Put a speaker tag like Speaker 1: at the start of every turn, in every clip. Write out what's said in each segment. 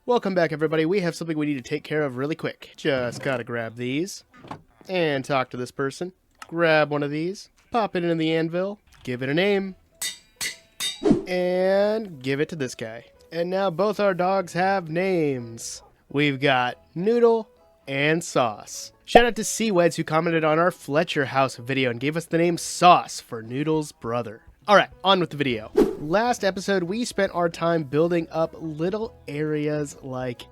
Speaker 1: Welcome back, everybody. We have something we need to take care of really quick. Just gotta grab these and talk to this person. Grab one of these, pop it in the anvil, give it a name, and give it to this guy. And now both our dogs have names. We've got Noodle and Sauce. Shout out to C-Weds who commented on our Fletcher House video and gave us the name Sauce for Noodle's brother. Alright, on with the video. Last episode, we spent our time building up little areas like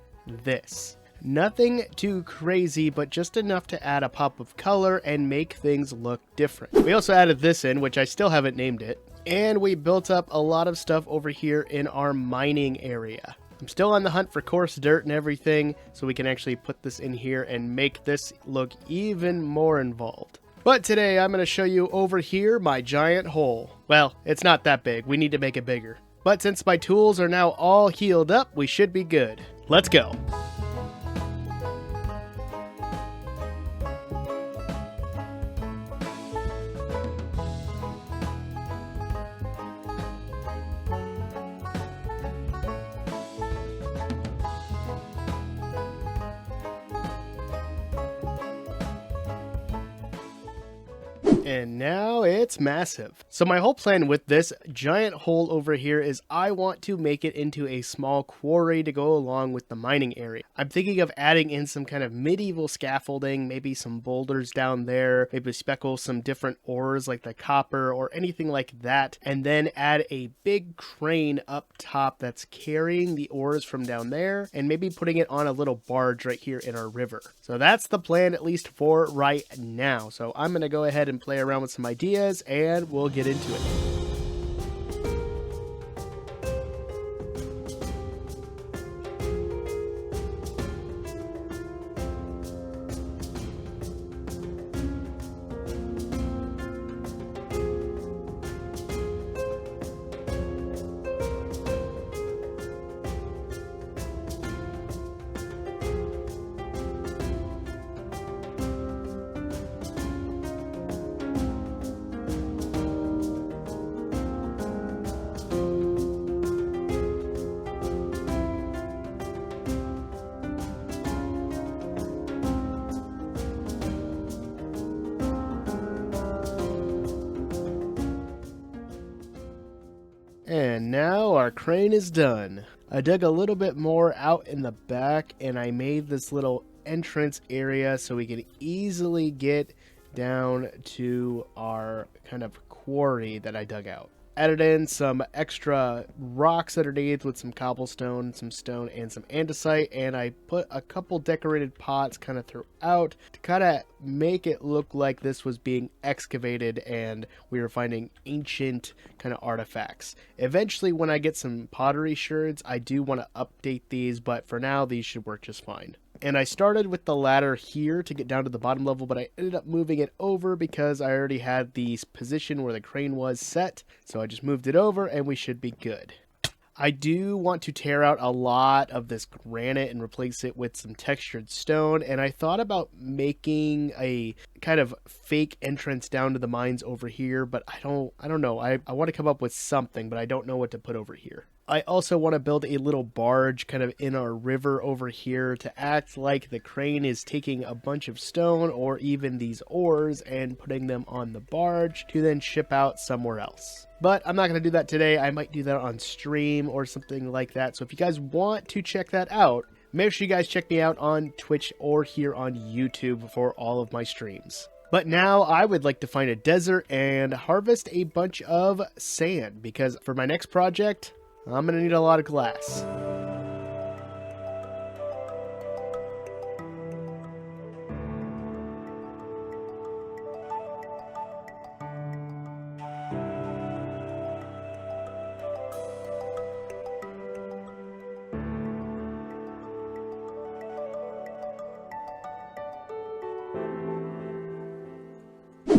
Speaker 1: this. Nothing too crazy, but just enough to add a pop of color and make things look different. We also added this in, which I still haven't named it. And we built up a lot of stuff over here in our mining area. I'm still on the hunt for coarse dirt and everything, so we can actually put this in here and make this look even more involved. But today I'm going to show you over here my giant hole. Well, it's not that big. We need to make it bigger. But since my tools are now all healed up, we should be good. Let's go. And now it's massive. So my whole plan with this giant hole over here is I want to make it into a small quarry to go along with the mining area. I'm thinking of adding in some kind of medieval scaffolding, maybe some boulders down there, maybe speckle some different ores like the copper or anything like that, and then add a big crane up top that's carrying the ores from down there and maybe putting it on a little barge right here in our river. So that's the plan, at least for right now. So I'm going to go ahead and play around with some ideas and we'll get into it. And now our crane is done. I dug a little bit more out in the back and I made this little entrance area so we can easily get down to our kind of quarry that I dug out. Added in some extra rocks underneath with some cobblestone, some stone, and some andesite, and I put a couple decorated pots kind of throughout to kind of make it look like this was being excavated and we were finding ancient kind of artifacts. Eventually, when I get some pottery sherds, I do want to update these, but for now, these should work just fine. And I started with the ladder here to get down to the bottom level, but I ended up moving it over because I already had the position where the crane was set. So I just moved it over and we should be good. I do want to tear out a lot of this granite and replace it with some textured stone. And I thought about making a kind of fake entrance down to the mines over here, but I don't know. I want to come up with something, but I don't know what to put over here. I also want to build a little barge kind of in our river over here to act like the crane is taking a bunch of stone or even these ores and putting them on the barge to then ship out somewhere else. But I'm not going to do that today. I might do that on stream or something like that. So if you guys want to check that out, make sure you guys check me out on Twitch or here on YouTube for all of my streams. But now I would like to find a desert and harvest a bunch of sand because for my next project, I'm going to need a lot of glass.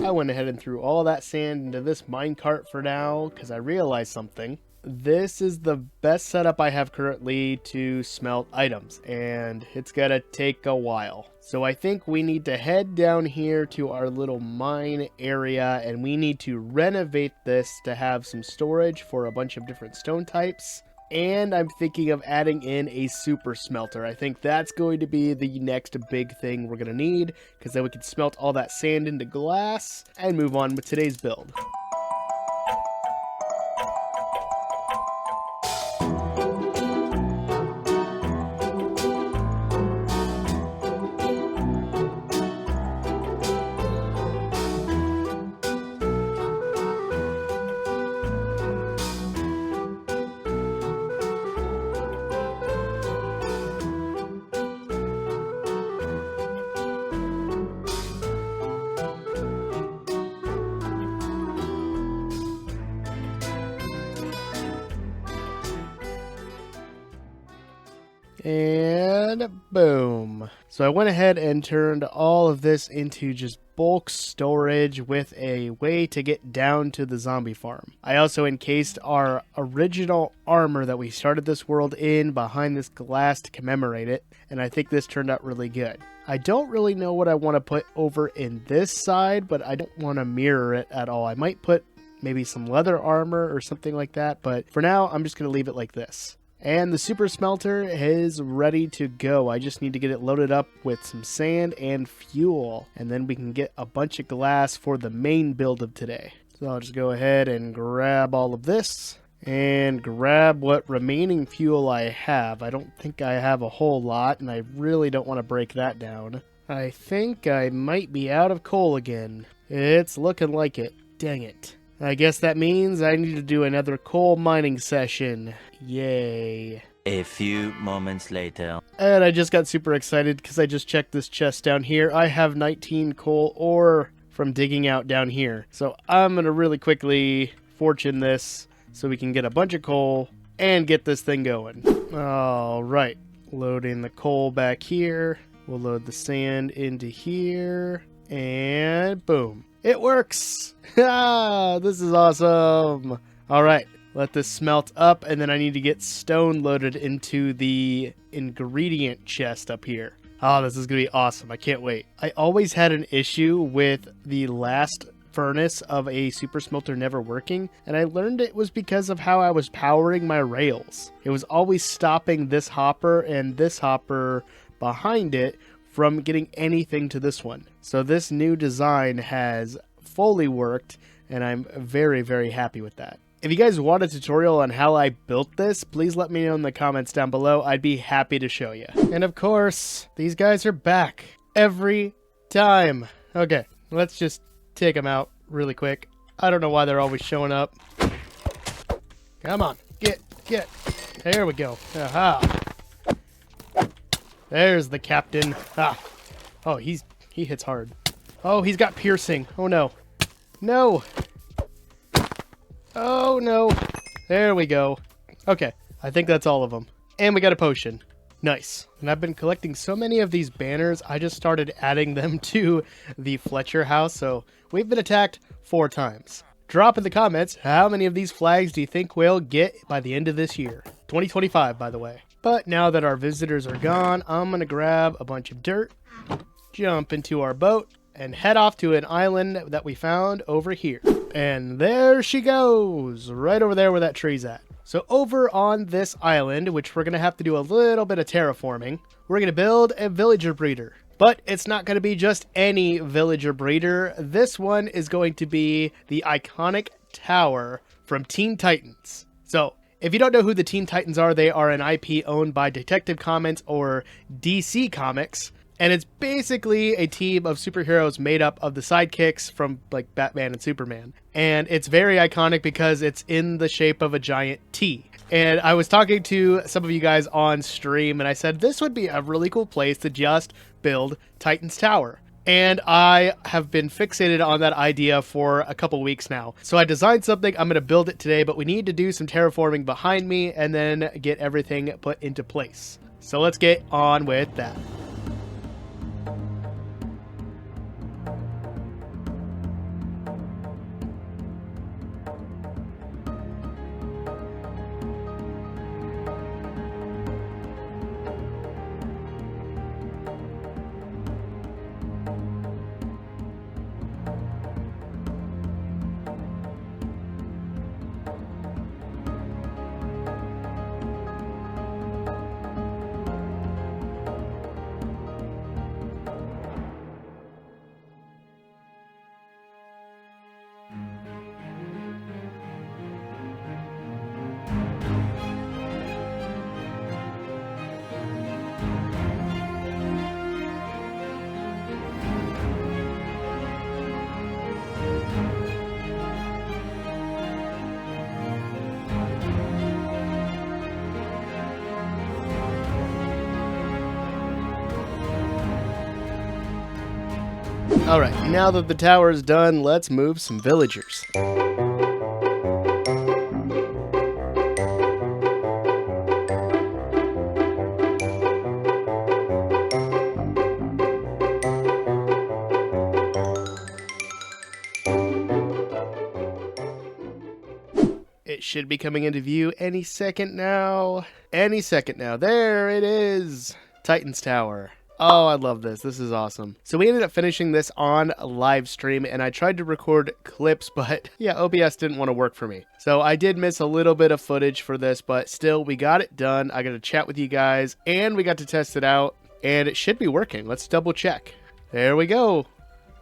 Speaker 1: I went ahead and threw all that sand into this minecart for now because I realized something. This is the best setup I have currently to smelt items, and it's gonna take a while. So I think we need to head down here to our little mine area, and we need to renovate this to have some storage for a bunch of different stone types. And I'm thinking of adding in a super smelter. I think that's going to be the next big thing we're going to need, because then we can smelt all that sand into glass and move on with today's build. And boom. So I went ahead and turned all of this into just bulk storage with a way to get down to the zombie farm. I also encased our original armor that we started this world in behind this glass to commemorate it, and I think this turned out really good. I don't really know what I want to put over in this side, but I don't want to mirror it at all. I might put maybe some leather armor or something like that, but for now I'm just going to leave it like this. And the super smelter is ready to go. I just need to get it loaded up with some sand and fuel, and then we can get a bunch of glass for the main build of today. So I'll just go ahead and grab all of this and grab what remaining fuel I have. I don't think I have a whole lot, and I really don't want to break that down. I think I might be out of coal again. It's looking like it. Dang it. I guess that means I need to do another coal mining session. Yay.
Speaker 2: A few moments later.
Speaker 1: And I just got super excited because I just checked this chest down here. I have 19 coal ore from digging out down here. So I'm going to really quickly fortune this so we can get a bunch of coal and get this thing going. All right. Loading the coal back here. We'll load the sand into here. And boom. It works! This is awesome! Alright, let this smelt up, and then I need to get stone loaded into the ingredient chest up here. Oh, this is going to be awesome. I can't wait. I always had an issue with the last furnace of a super smelter never working, and I learned it was because of how I was powering my rails. It was always stopping this hopper and this hopper behind it from getting anything to this one. So this new design has fully worked, and I'm very, very happy with that. If you guys want a tutorial on how I built this, please let me know in the comments down below. I'd be happy to show you. And of course, these guys are back every time. Okay, let's just take them out really quick. I don't know why they're always showing up. Come on, get. There we go. Aha. There's the captain. Ah. Oh, he hits hard. Oh, he's got piercing. Oh, no. No. Oh, no. There we go. Okay, I think that's all of them. And we got a potion. Nice. And I've been collecting so many of these banners, I just started adding them to the Fletcher house, so we've been attacked 4 times. Drop in the comments, how many of these flags do you think we'll get by the end of this year? 2025, by the way. But now that our visitors are gone, I'm going to grab a bunch of dirt, jump into our boat, and head off to an island that we found over here. And there she goes, right over there where that tree's at. So over on this island, which we're going to have to do a little bit of terraforming, we're going to build a villager breeder. But it's not going to be just any villager breeder. This one is going to be the iconic tower from Teen Titans. So if you don't know who the Teen Titans are, they are an IP owned by Detective Comics or DC Comics. And it's basically a team of superheroes made up of the sidekicks from like Batman and Superman. And it's very iconic because it's in the shape of a giant T. And I was talking to some of you guys on stream and I said this would be a really cool place to just build Titan's Tower. And I have been fixated on that idea for a couple weeks now. So I designed something, I'm going to build it today, but we need to do some terraforming behind me and then get everything put into place. So let's get on with that. Alright, now that the tower is done, let's move some villagers. It should be coming into view any second now. Any second now. There it is. Titan's Tower. Oh, I love this. This is awesome. So we ended up finishing this on a live stream, and I tried to record clips, but yeah, OBS didn't want to work for me. So I did miss a little bit of footage for this, but still, we got it done. I got to chat with you guys, and we got to test it out, and it should be working. Let's double check. There we go.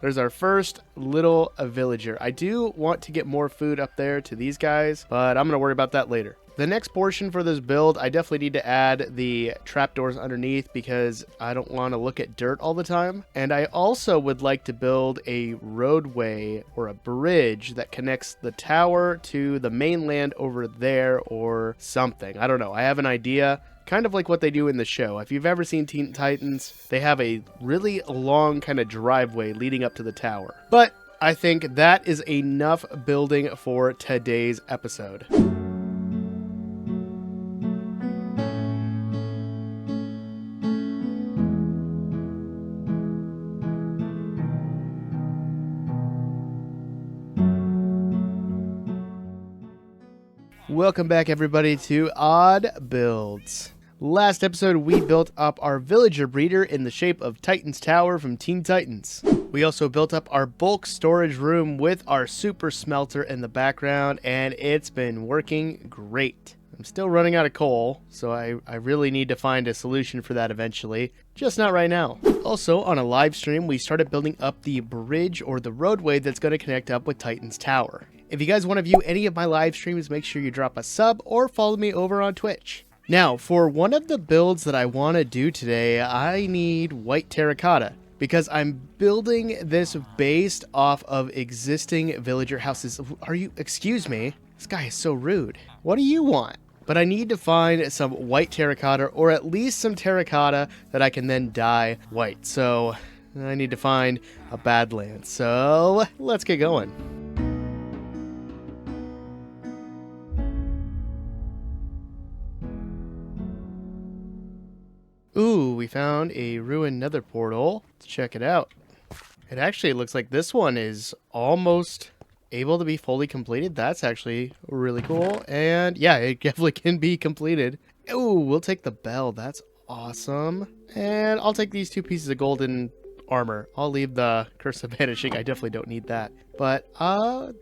Speaker 1: There's our first little villager. I do want to get more food up there to these guys, but I'm going to worry about that later. The next portion for this build, I definitely need to add the trapdoors underneath because I don't want to look at dirt all the time. And I also would like to build a roadway or a bridge that connects the tower to the mainland over there or something. I don't know. I have an idea. Kind of like what they do in the show. If you've ever seen Teen Titans, they have a really long kind of driveway leading up to the tower. But I think that is enough building for today's episode. Welcome back, everybody, to Odd Builds. Last episode, we built up our villager breeder in the shape of Titan's Tower from Teen Titans. We also built up our bulk storage room with our super smelter in the background, and it's been working great. I'm still running out of coal, so I really need to find a solution for that eventually, just not right now. Also, on a live stream, we started building up the bridge or the roadway that's going to connect up with Titan's Tower. If you guys want to view any of my live streams, make sure you drop a sub or follow me over on Twitch. Now, for one of the builds that I want to do today, I need white terracotta because I'm building this based off of existing villager houses. Excuse me? This guy is so rude. What do you want? But I need to find some white terracotta or at least some terracotta that I can then dye white. So I need to find a badlands. So let's get going. Ooh, we found a ruined nether portal. Let's check it out. It actually looks like this one is almost able to be fully completed. That's actually really cool. And yeah, it definitely can be completed. Ooh, we'll take the bell. That's awesome. And I'll take these 2 pieces of golden armor. I'll leave the curse of vanishing. I definitely don't need that. But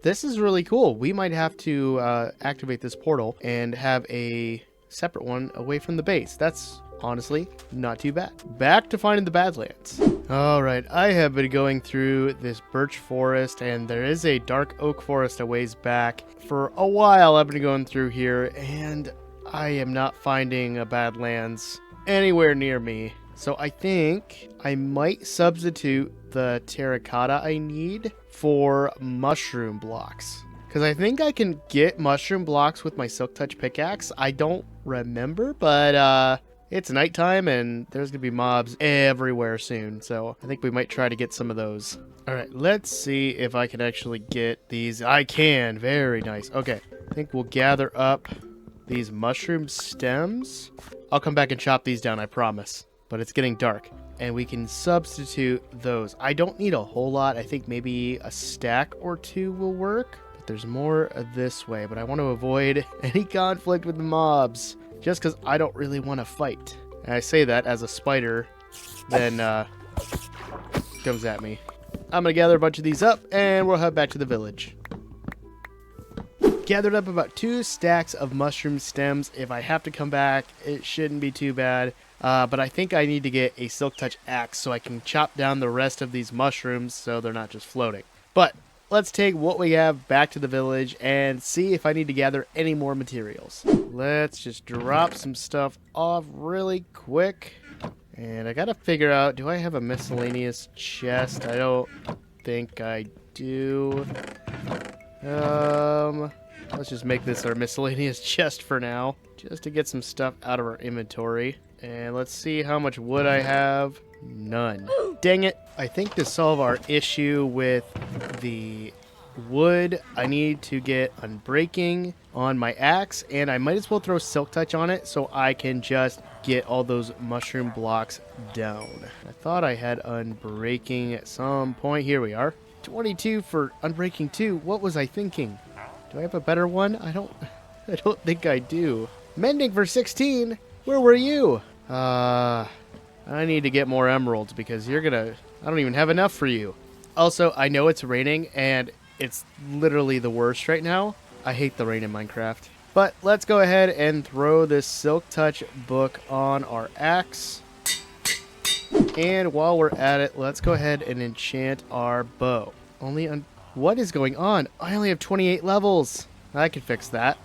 Speaker 1: this is really cool. We might have to activate this portal and have a separate one away from the base. That's honestly not too bad. Back to finding the badlands. Alright, I have been going through this birch forest, and there is a dark oak forest a ways back. For a while I've been going through here, and I am not finding a badlands anywhere near me. So I think I might substitute the terracotta I need for mushroom blocks. Because I think I can get mushroom blocks with my Silk Touch pickaxe. I don't remember, but it's nighttime and there's going to be mobs everywhere soon. So I think we might try to get some of those. All right, let's see if I can actually get these. I can. Very nice. Okay, I think we'll gather up these mushroom stems. I'll come back and chop these down, I promise. But it's getting dark and we can substitute those. I don't need a whole lot. I think maybe a stack or 2 will work. But there's more this way, but I want to avoid any conflict with the mobs. Just because I don't really want to fight. And I say that as a spider then comes at me. I'm going to gather a bunch of these up and we'll head back to the village. Gathered up about 2 stacks of mushroom stems. If I have to come back, it shouldn't be too bad. But I think I need to get a Silk Touch axe so I can chop down the rest of these mushrooms so they're not just floating. But let's take what we have back to the village and see if I need to gather any more materials. Let's just drop some stuff off really quick. And I gotta figure out, do I have a miscellaneous chest? I don't think I do. Let's just make this our miscellaneous chest for now, just to get some stuff out of our inventory. And let's see how much wood I have. None. Dang it. I think to solve our issue with the wood, I need to get Unbreaking on my axe, and I might as well throw Silk Touch on it so I can just get all those mushroom blocks down. I thought I had Unbreaking at some point. Here we are. 22 for Unbreaking 2. What was I thinking? Do I have a better one? I don't think I do. Mending for 16. Where were you? I need to get more emeralds because I don't even have enough for you. Also, I know it's raining and it's literally the worst right now. I hate the rain in Minecraft. But let's go ahead and throw this Silk Touch book on our axe. And while we're at it, let's go ahead and enchant our bow. What is going on? I only have 28 levels. I can fix that.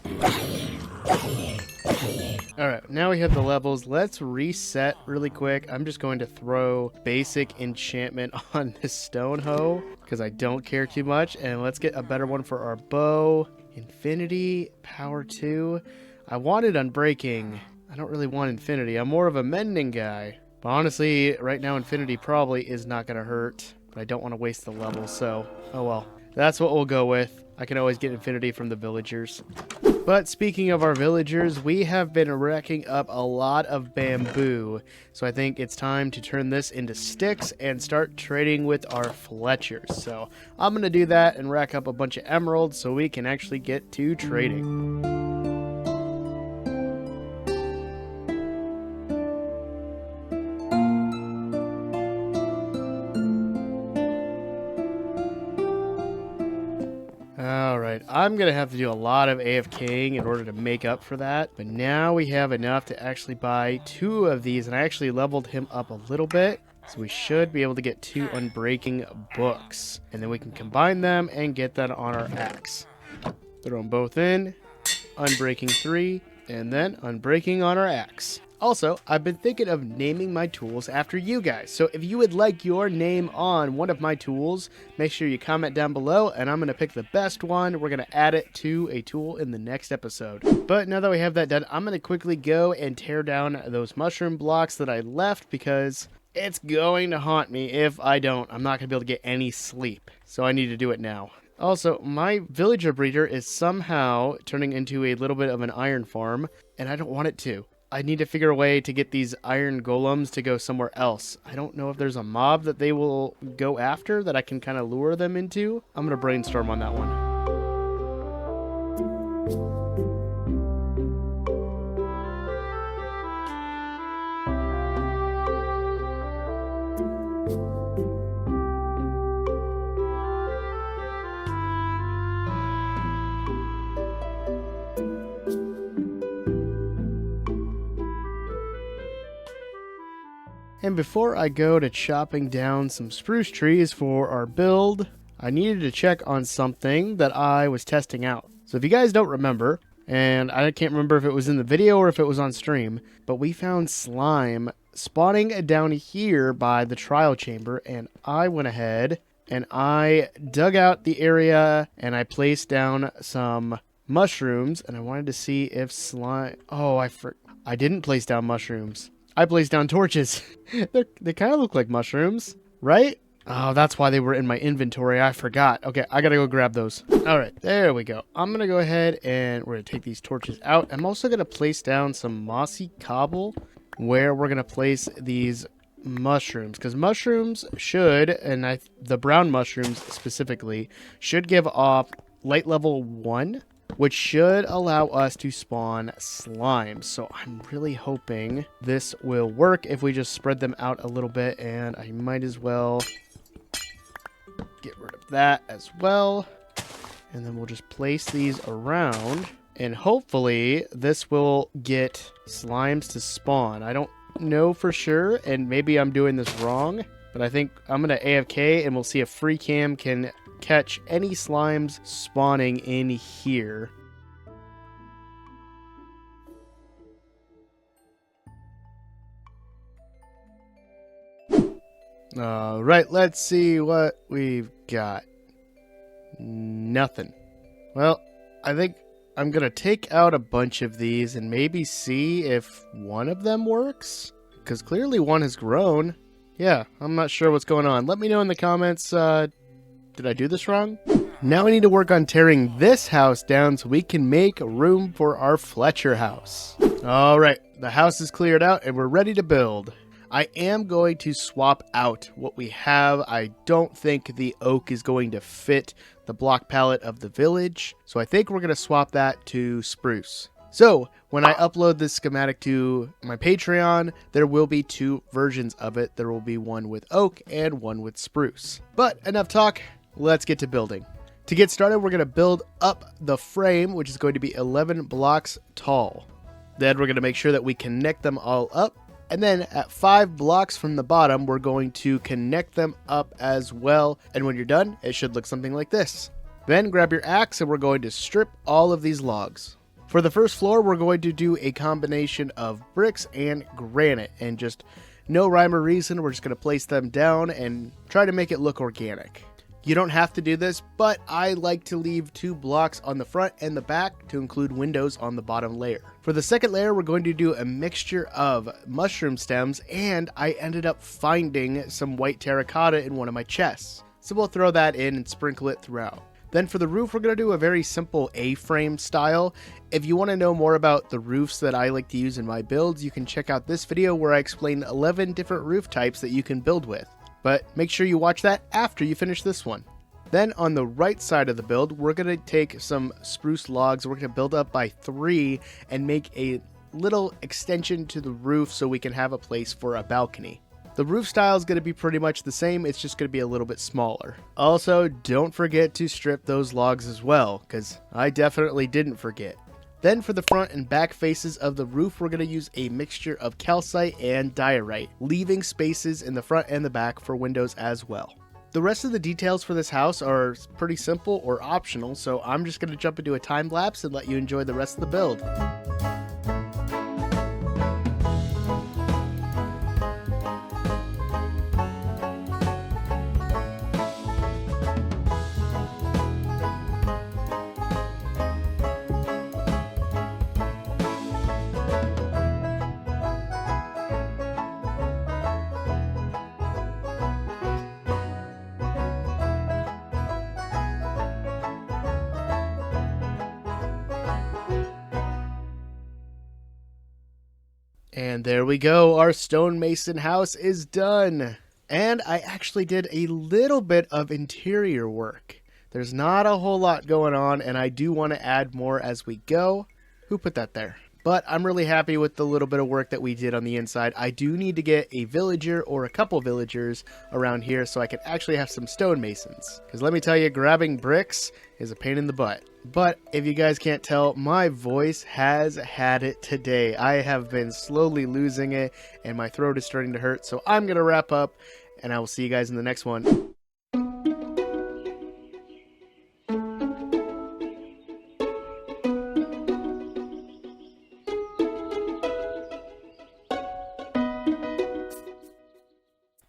Speaker 1: Alright, now we have the levels. Let's reset really quick. I'm just going to throw basic enchantment on this stone hoe because I don't care too much. And let's get a better one for our bow. Infinity, power 2. I wanted Unbreaking. I don't really want Infinity. I'm more of a mending guy. But honestly, right now Infinity probably is not going to hurt. But I don't want to waste the level, so oh well. That's what we'll go with. I can always get Infinity from the villagers. But speaking of our villagers, we have been racking up a lot of bamboo. So I think it's time to turn this into sticks and start trading with our Fletchers. So I'm going to do that and rack up a bunch of emeralds so we can actually get to trading. Alright, I'm going to have to do a lot of AFKing in order to make up for that. But now we have enough to actually buy 2 of these. And I actually leveled him up a little bit. So we should be able to get 2 Unbreaking books. And then we can combine them and get that on our axe. Throw them both in. Unbreaking 3. And then Unbreaking on our axe. Also, I've been thinking of naming my tools after you guys. So if you would like your name on one of my tools, make sure you comment down below and I'm going to pick the best one. We're going to add it to a tool in the next episode. But now that we have that done, I'm going to quickly go and tear down those mushroom blocks that I left because it's going to haunt me. If I don't, I'm not going to be able to get any sleep. So I need to do it now. Also, my villager breeder is somehow turning into a little bit of an iron farm, and I don't want it to. I need to figure a way to get these iron golems to go somewhere else. I don't know if there's a mob that they will go after that I can kind of lure them into. I'm going to brainstorm on that one. And before I go to chopping down some spruce trees for our build, I needed to check on something that I was testing out. So if you guys don't remember, and I can't remember if it was in the video or if it was on stream, but we found slime spawning down here by the trial chamber, and I went ahead and I dug out the area and I placed down some mushrooms, and I wanted to see if slime... Oh, I didn't place down mushrooms. I placed down torches. They kind of look like mushrooms, right? Oh, that's why they were in my inventory. I forgot. Okay, I gotta go grab those. All right, there we go. I'm gonna go ahead and we're gonna take these torches out. I'm also gonna place down some mossy cobble where we're gonna place these mushrooms, because mushrooms should, and the brown mushrooms specifically, should give off light level 1, which should allow us to spawn slimes. So I'm really hoping this will work if we just spread them out a little bit, and I might as well get rid of that as well. And then we'll just place these around, and hopefully this will get slimes to spawn. I don't know for sure, and maybe I'm doing this wrong, but I think I'm going to AFK and we'll see if free cam can catch any slimes spawning in here. Alright, let's see what we've got. Nothing. Well, I think I'm gonna take out a bunch of these and maybe see if one of them works. Because clearly one has grown. Yeah, I'm not sure what's going on. Let me know in the comments, did I do this wrong? Now we need to work on tearing this house down so we can make room for our Fletcher house. Alright, the house is cleared out and we're ready to build. I am going to swap out what we have. I don't think the oak is going to fit the block palette of the village, so I think we're going to swap that to spruce. So, when I upload this schematic to my Patreon, there will be 2 versions of it. There will be one with oak and one with spruce. But enough talk, let's get to building. To get started, we're going to build up the frame, which is going to be 11 blocks tall. Then we're going to make sure that we connect them all up. And then at 5 blocks from the bottom, we're going to connect them up as well. And when you're done, it should look something like this. Then grab your axe and we're going to strip all of these logs. For the first floor, we're going to do a combination of bricks and granite, and just no rhyme or reason, we're just going to place them down and try to make it look organic. You don't have to do this, but I like to leave 2 blocks on the front and the back to include windows on the bottom layer. For the second layer, we're going to do a mixture of mushroom stems, and I ended up finding some white terracotta in one of my chests. So we'll throw that in and sprinkle it throughout. Then for the roof, we're going to do a very simple A-frame style. If you want to know more about the roofs that I like to use in my builds, you can check out this video where I explain 11 different roof types that you can build with. But make sure you watch that after you finish this one. Then on the right side of the build, we're going to take some spruce logs. We're going to build up by 3 and make a little extension to the roof so we can have a place for a balcony. The roof style is going to be pretty much the same, it's just going to be a little bit smaller. Also, don't forget to strip those logs as well, because I definitely didn't forget. Then for the front and back faces of the roof, we're going to use a mixture of calcite and diorite, leaving spaces in the front and the back for windows as well. The rest of the details for this house are pretty simple or optional, so I'm just going to jump into a time lapse and let you enjoy the rest of the build. And there we go, our stonemason house is done. And I actually did a little bit of interior work. There's not a whole lot going on, and I do want to add more as we go. Who put that there? But I'm really happy with the little bit of work that we did on the inside. I do need to get a villager or a couple villagers around here so I can actually have some stonemasons. Because let me tell you, grabbing bricks is a pain in the butt. But if you guys can't tell, my voice has had it today. I have been slowly losing it and my throat is starting to hurt. So I'm going to wrap up and I will see you guys in the next one.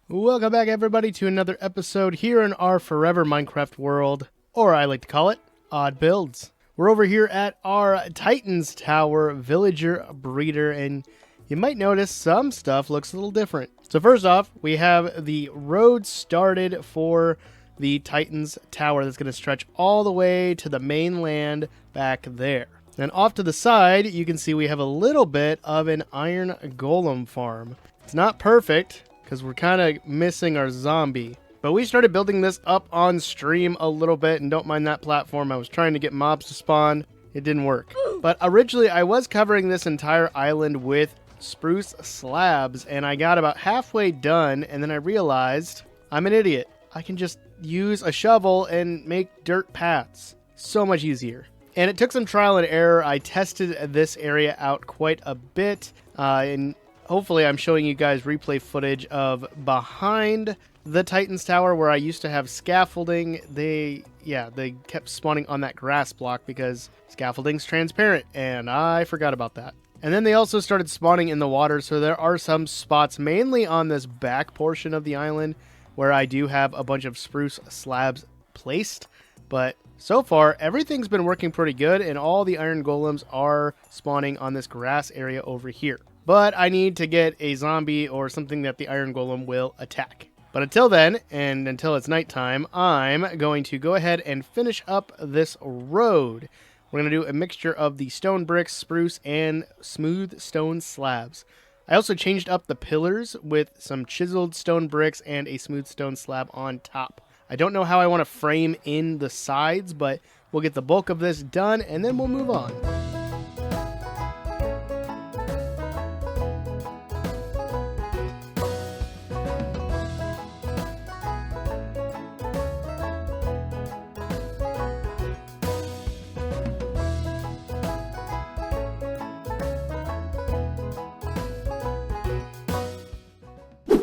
Speaker 1: Welcome back everybody to another episode here in our forever Minecraft world, or I like to call it Odd Builds. We're over here at our Titans Tower villager breeder, and you might notice some stuff looks a little different. So first off, we have the road started for the Titans Tower that's going to stretch all the way to the mainland back there. Then off to the side, you can see we have a little bit of an iron golem farm. It's not perfect, because we're kind of missing our zombie. But we started building this up on stream a little bit, and don't mind that platform. I was trying to get mobs to spawn. It didn't work. But originally, I was covering this entire island with spruce slabs, and I got about halfway done, and then I realized I'm an idiot. I can just use a shovel and make dirt paths. So much easier. And it took some trial and error. I tested this area out quite a bit, and hopefully I'm showing you guys replay footage of behind the Titans Tower where I used to have scaffolding. They kept spawning on that grass block because scaffolding's transparent, and I forgot about that. And then they also started spawning in the water, so there are some spots, mainly on this back portion of the island, where I do have a bunch of spruce slabs placed, but So far, everything's been working pretty good, and all the iron golems are spawning on this grass area over here. But I need to get a zombie or something that the iron golem will attack. But until then, and until it's nighttime, I'm going to go ahead and finish up this road. We're going to do a mixture of the stone bricks, spruce, and smooth stone slabs. I also changed up the pillars with some chiseled stone bricks and a smooth stone slab on top. I don't know how I want to frame in the sides, but we'll get the bulk of this done and then we'll move on.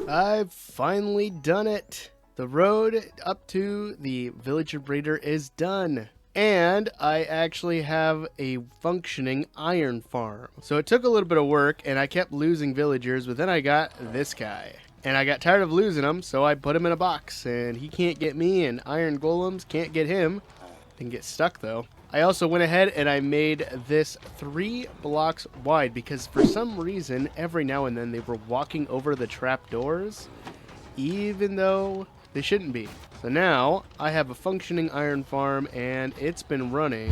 Speaker 1: I've finally done it. The road up to the villager breeder is done. And I actually have a functioning iron farm. So it took a little bit of work and I kept losing villagers, but then I got this guy. And I got tired of losing him, so I put him in a box. And he can't get me, and iron golems can't get him. Can get stuck though. I also went ahead and I made this 3 blocks wide because for some reason, every now and then they were walking over the trapdoors, even though they shouldn't be. So now I have a functioning iron farm and it's been running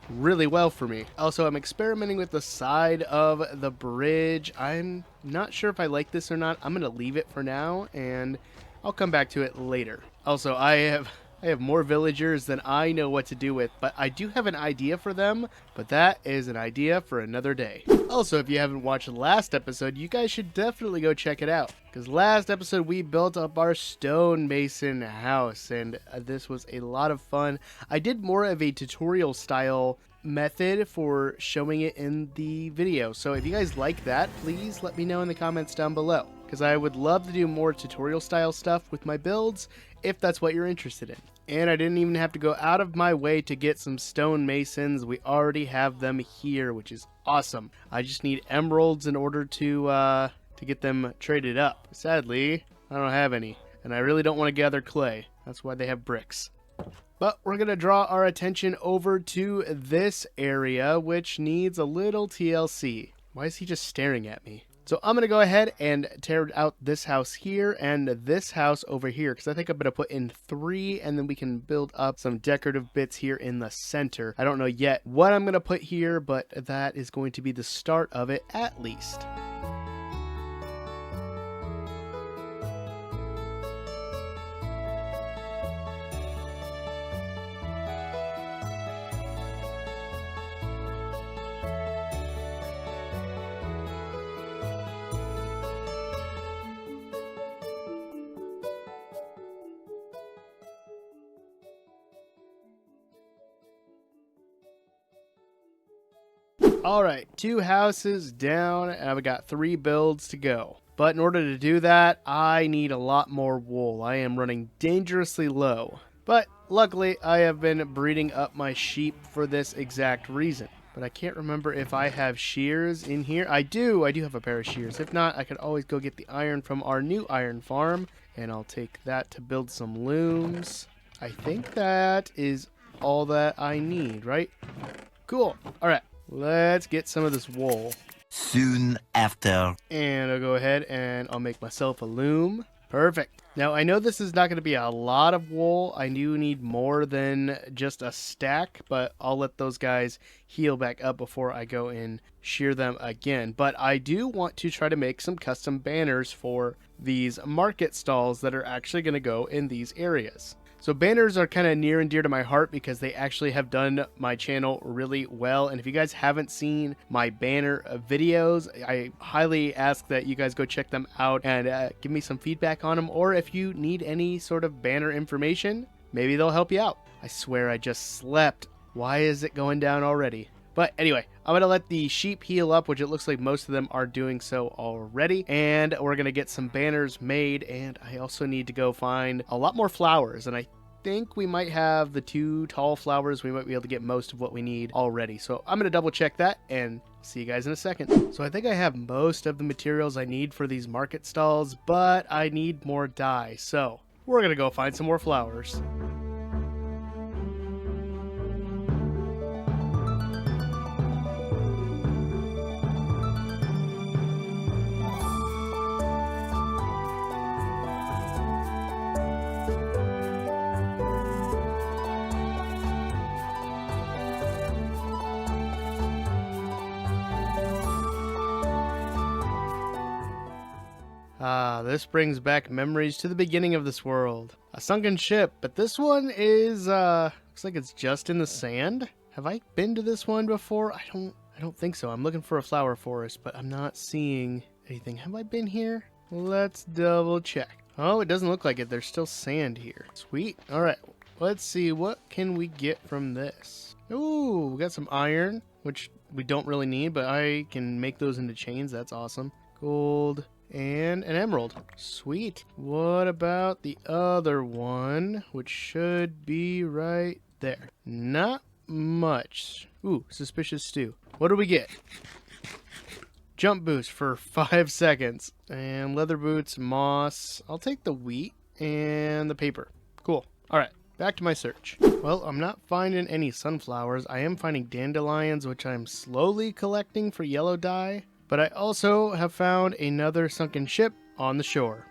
Speaker 1: really well for me. Also, I'm experimenting with the side of the bridge. I'm not sure if I like this or not. I'm going to leave it for now and I'll come back to it later. Also, I have more villagers than I know what to do with, but I do have an idea for them, but that is an idea for another day. Also, if you haven't watched the last episode, you guys should definitely go check it out, because last episode we built up our stonemason house, and this was a lot of fun. I did more of a tutorial style method for showing it in the video, so if you guys like that, please let me know in the comments down below, because I would love to do more tutorial style stuff with my builds if that's what you're interested in. And I didn't even have to go out of my way to get some stonemasons. We already have them here, which is awesome. I just need emeralds in order to get them traded up. Sadly, I don't have any, and I really don't want to gather clay. That's why they have bricks. But we're going to draw our attention over to this area, which needs a little TLC. Why is he just staring at me? So I'm going to go ahead and tear out this house here and this house over here, because I think I'm going to put in 3 and then we can build up some decorative bits here in the center. I don't know yet what I'm going to put here, but that is going to be the start of it at least. Alright, 2 houses down, and I've got 3 builds to go. But in order to do that, I need a lot more wool. I am running dangerously low. But luckily, I have been breeding up my sheep for this exact reason. But I can't remember if I have shears in here. I do have a pair of shears. If not, I could always go get the iron from our new iron farm. And I'll take that to build some looms. I think that is all that I need, right? Cool. Alright. Let's get some of this wool.
Speaker 2: Soon after.
Speaker 1: And I'll go ahead and I'll make myself a loom. Perfect. Now, I know this is not going to be a lot of wool. I do need more than just a stack, but I'll let those guys heal back up before I go and shear them again. But I do want to try to make some custom banners for these market stalls that are actually going to go in these areas. So banners are kind of near and dear to my heart because they actually have done my channel really well. And if you guys haven't seen my banner videos, I highly ask that you guys go check them out and give me some feedback on them. Or if you need any sort of banner information, maybe they'll help you out. I swear I just slept. Why is it going down already? But anyway, I'm going to let the sheep heal up, which it looks like most of them are doing so already. And we're going to get some banners made. And I also need to go find a lot more flowers. And I think we might have the 2 tall flowers. We might be able to get most of what we need already. So I'm going to double check that and see you guys in a second. So I think I have most of the materials I need for these market stalls, but I need more dye. So we're going to go find some more flowers. Ah, this brings back memories to the beginning of this world. A sunken ship, but this one is, looks like it's just in the sand. Have I been to this one before? I don't think so. I'm looking for a flower forest, but I'm not seeing anything. Have I been here? Let's double check. Oh, it doesn't look like it. There's still sand here. Sweet. All right. Let's see. What can we get from this? Ooh, we got some iron, which we don't really need, but I can make those into chains. That's awesome. Gold and an emerald. Sweet. What about the other one, which should be right there? Not much. Ooh, suspicious stew. What do we get? Jump boost for 5 seconds. And leather boots, moss. I'll take the wheat and the paper. Cool. All right, back to my search. Well, I'm not finding any sunflowers. I am finding dandelions, which I'm slowly collecting for yellow dye. But I also have found another sunken ship on the shore.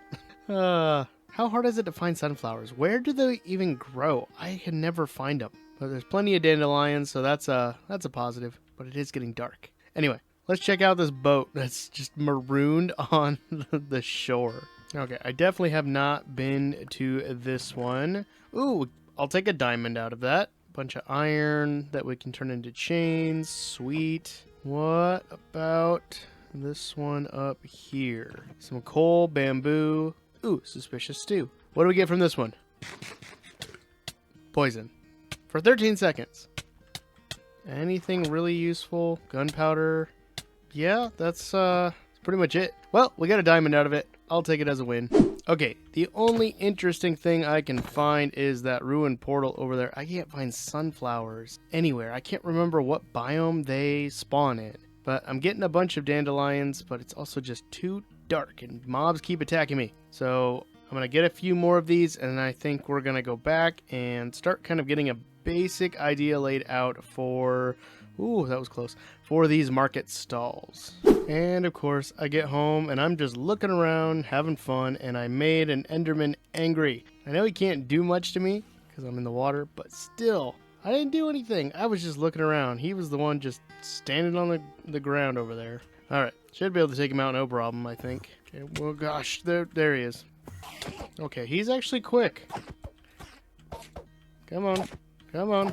Speaker 1: How hard is it to find sunflowers? Where do they even grow? I can never find them. But there's plenty of dandelions, so that's a positive. But it is getting dark. Anyway, let's check out this boat that's just marooned on the shore. Okay, I definitely have not been to this one. Ooh, I'll take a diamond out of that. Bunch of iron that we can turn into chains. Sweet. What about this one up here? Some coal, bamboo. Ooh, suspicious stew. What do we get from this one? Poison. For 13 seconds. Anything really useful? Gunpowder. Yeah, that's pretty much it. Well, we got a diamond out of it. I'll take it as a win. Okay, the only interesting thing I can find is that ruined portal over there. I can't find sunflowers anywhere. I can't remember what biome they spawn in. But I'm getting a bunch of dandelions, but it's also just too dark and mobs keep attacking me. So I'm going to get a few more of these, and I think we're going to go back and start kind of getting a basic idea laid out for... Ooh, that was close. For these market stalls. And of course, I get home and I'm just looking around, having fun, and I made an Enderman angry. I know he can't do much to me because I'm in the water, but still, I didn't do anything. I was just looking around. He was the one just standing on the ground over there. All right, should be able to take him out, no problem, I think. Okay, well, gosh, there he is. Okay, he's actually quick. Come on, come on.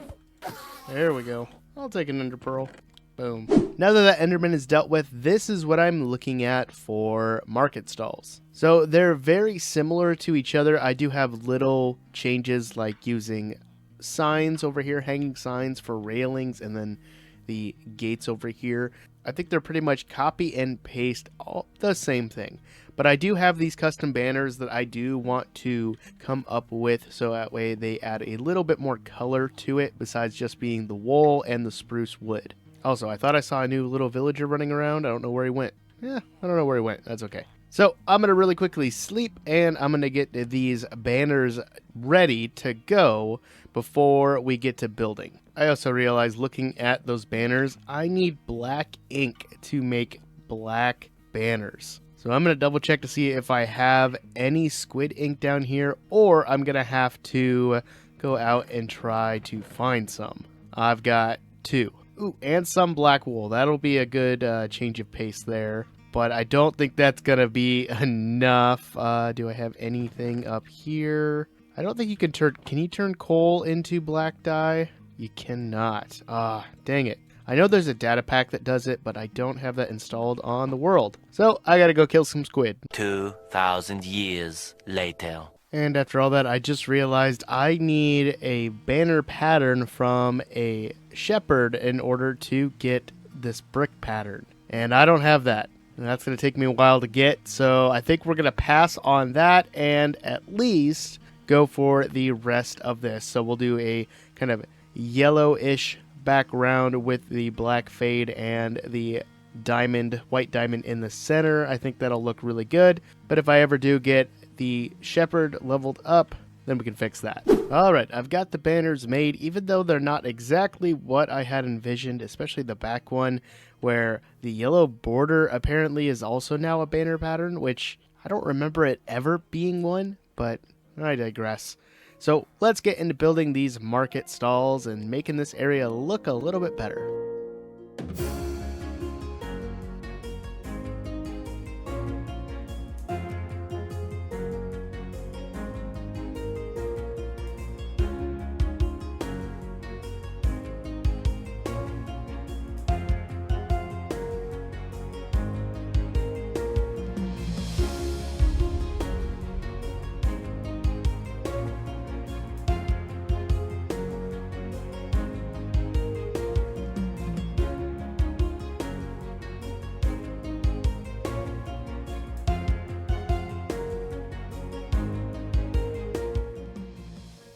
Speaker 1: There we go. I'll take an ender pearl. Boom. Now that Enderman is dealt with, this is what I'm looking at for market stalls. So they're very similar to each other. I do have little changes like using signs over here, hanging signs for railings, and then the gates over here. I think they're pretty much copy and paste all the same thing. But I do have these custom banners that I do want to come up with, so that way they add a little bit more color to it besides just being the wool and the spruce wood. Also, I thought I saw a new little villager running around. I don't know where he went. Yeah, I don't know where he went. That's okay. So I'm going to really quickly sleep, and I'm going to get these banners ready to go before we get to building. I also realized looking at those banners, I need black ink to make black banners. So I'm going to double check to see if I have any squid ink down here, or I'm going to have to go out and try to find some. I've got 2. Ooh, and some black wool. That'll be a good change of pace there. But I don't think that's going to be enough. Do I have anything up here? I don't think you can turn... Can you turn coal into black dye? You cannot. Ah, dang it. I know there's a data pack that does it, but I don't have that installed on the world. So I gotta go kill some squid.
Speaker 2: 2,000 years later.
Speaker 1: And after all that, I just realized I need a banner pattern from a shepherd in order to get this brick pattern. And I don't have that. And that's going to take me a while to get. So I think we're going to pass on that and at least go for the rest of this. So we'll do a kind of yellowish background with the black fade and the diamond, white diamond in the center. I think that'll look really good. But if I ever do get the shepherd leveled up, then we can fix that. Alright, I've got the banners made, even though they're not exactly what I had envisioned, especially the back one, where the yellow border apparently is also now a banner pattern, which I don't remember it ever being one, but I digress. So let's get into building these market stalls and making this area look a little bit better.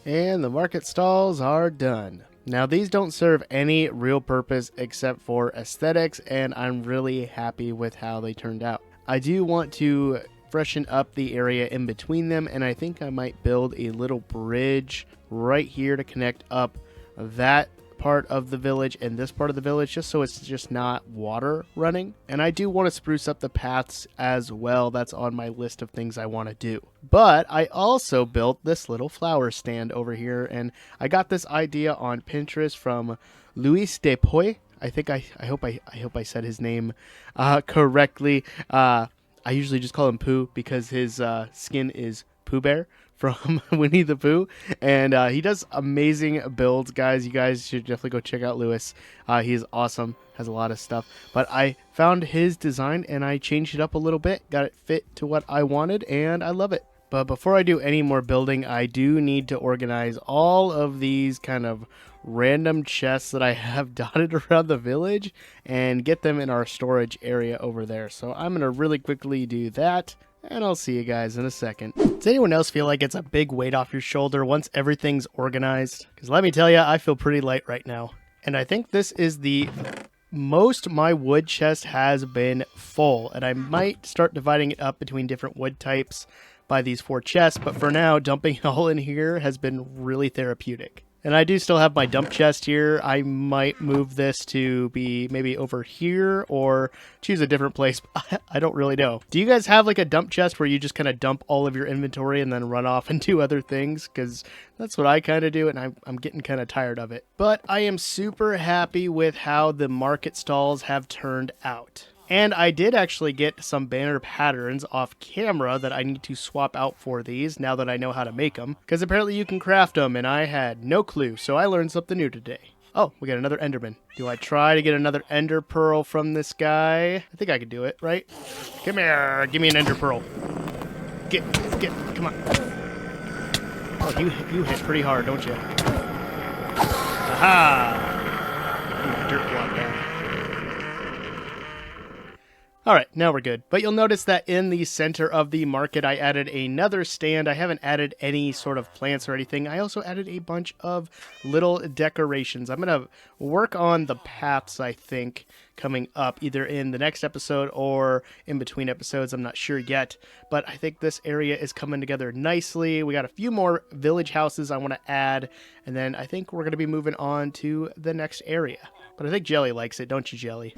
Speaker 1: And the market stalls are done. Now these don't serve any real purpose except for aesthetics, and I'm really happy with how they turned out. I do want to freshen up the area in between them, and I think I might build a little bridge right here to connect up that part of the village and this part of the village, just so it's just not water running. And I do want to spruce up the paths as well. That's on my list of things I want to do. But I also built this little flower stand over here, and I got this idea on Pinterest from Luis Depoy. I hope I said his name correctly. I usually just call him Pooh because his skin is Pooh Bear from Winnie the Pooh, and he does amazing builds, guys. You guys should definitely go check out Lewis. He is awesome, has a lot of stuff. But I found his design and I changed it up a little bit, got it fit to what I wanted, and I love it. But before I do any more building, I do need to organize all of these kind of random chests that I have dotted around the village and get them in our storage area over there. So I'm going to really quickly do that, and I'll see you guys in a second. Does anyone else feel like it's a big weight off your shoulder once everything's organized? Because let me tell you, I feel pretty light right now. And I think this is the most my wood chest has been full, and I might start dividing it up between different wood types by these 4 chests, but for now, dumping it all in here has been really therapeutic. And I do still have my dump chest here. I might move this to be maybe over here or choose a different place. I don't really know. Do you guys have like a dump chest where you just kind of dump all of your inventory and then run off and do other things? Because that's what I kind of do, and I'm getting kind of tired of it. But I am super happy with how the market stalls have turned out. And I did actually get some banner patterns off camera that I need to swap out for these now that I know how to make them. Because apparently you can craft them, and I had no clue, so I learned something new today. Oh, we got another Enderman. Do I try to get another Ender Pearl from this guy? I think I could do it, right? Come here, give me an Ender Pearl. Get, come on. Oh, you hit pretty hard, don't you? Aha! Dirt block down. Alright, now we're good. But you'll notice that in the center of the market, I added another stand. I haven't added any sort of plants or anything. I also added a bunch of little decorations. I'm going to work on the paths, I think, coming up, either in the next episode or in between episodes. I'm not sure yet. But I think this area is coming together nicely. We got a few more village houses I want to add. And then I think we're going to be moving on to the next area. But I think Jelly likes it, don't you, Jelly?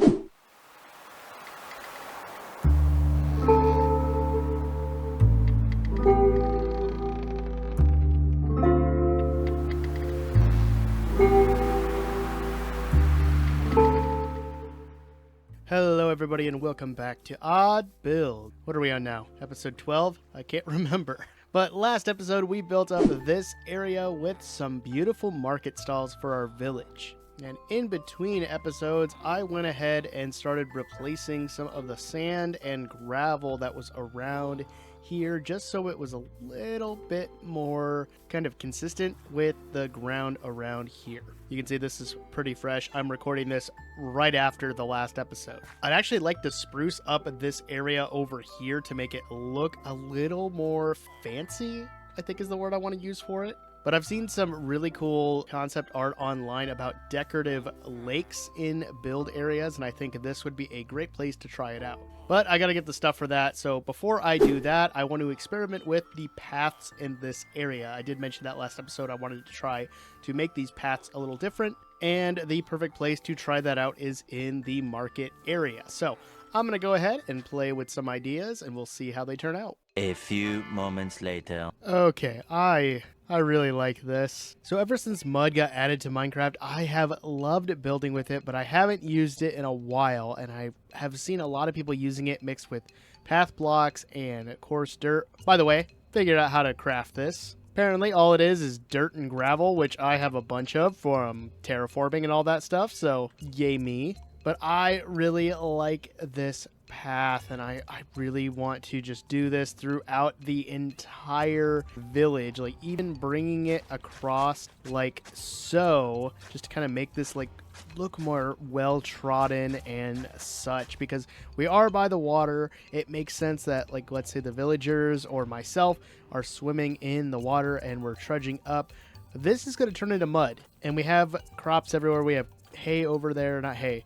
Speaker 1: Hello everybody and welcome back to Odd Build. What are we on now? Episode 12? I can't remember. But last episode we built up this area with some beautiful market stalls for our village. And in between episodes, I went ahead and started replacing some of the sand and gravel that was around here, just so it was a little bit more kind of consistent with the ground around here. You can see this is pretty fresh. I'm recording this right after the last episode. I'd actually like to spruce up this area over here to make it look a little more fancy, I think is the word I want to use for it. But I've seen some really cool concept art online about decorative lakes in build areas, and I think this would be a great place to try it out. But I gotta get the stuff for that, so before I do that, I want to experiment with the paths in this area. I did mention that last episode. I wanted to try to make these paths a little different, and the perfect place to try that out is in the market area. So I'm gonna go ahead and play with some ideas, and we'll see how they turn out.
Speaker 2: A few moments later.
Speaker 1: Okay, I really like this. So ever since mud got added to Minecraft, I have loved building with it, but I haven't used it in a while, and I have seen a lot of people using it mixed with path blocks and coarse dirt. By the way, figured out how to craft this. Apparently all it is dirt and gravel, which I have a bunch of from terraforming and all that stuff, so yay me. But I really like this path, and I really want to just do this throughout the entire village, like even bringing it across like so, just to kind of make this like look more well trodden and such, because we are by the water. It makes sense that, like, let's say the villagers or myself are swimming in the water and we're trudging up this is going to turn into mud. And we have crops everywhere. We have hay over there, not hay,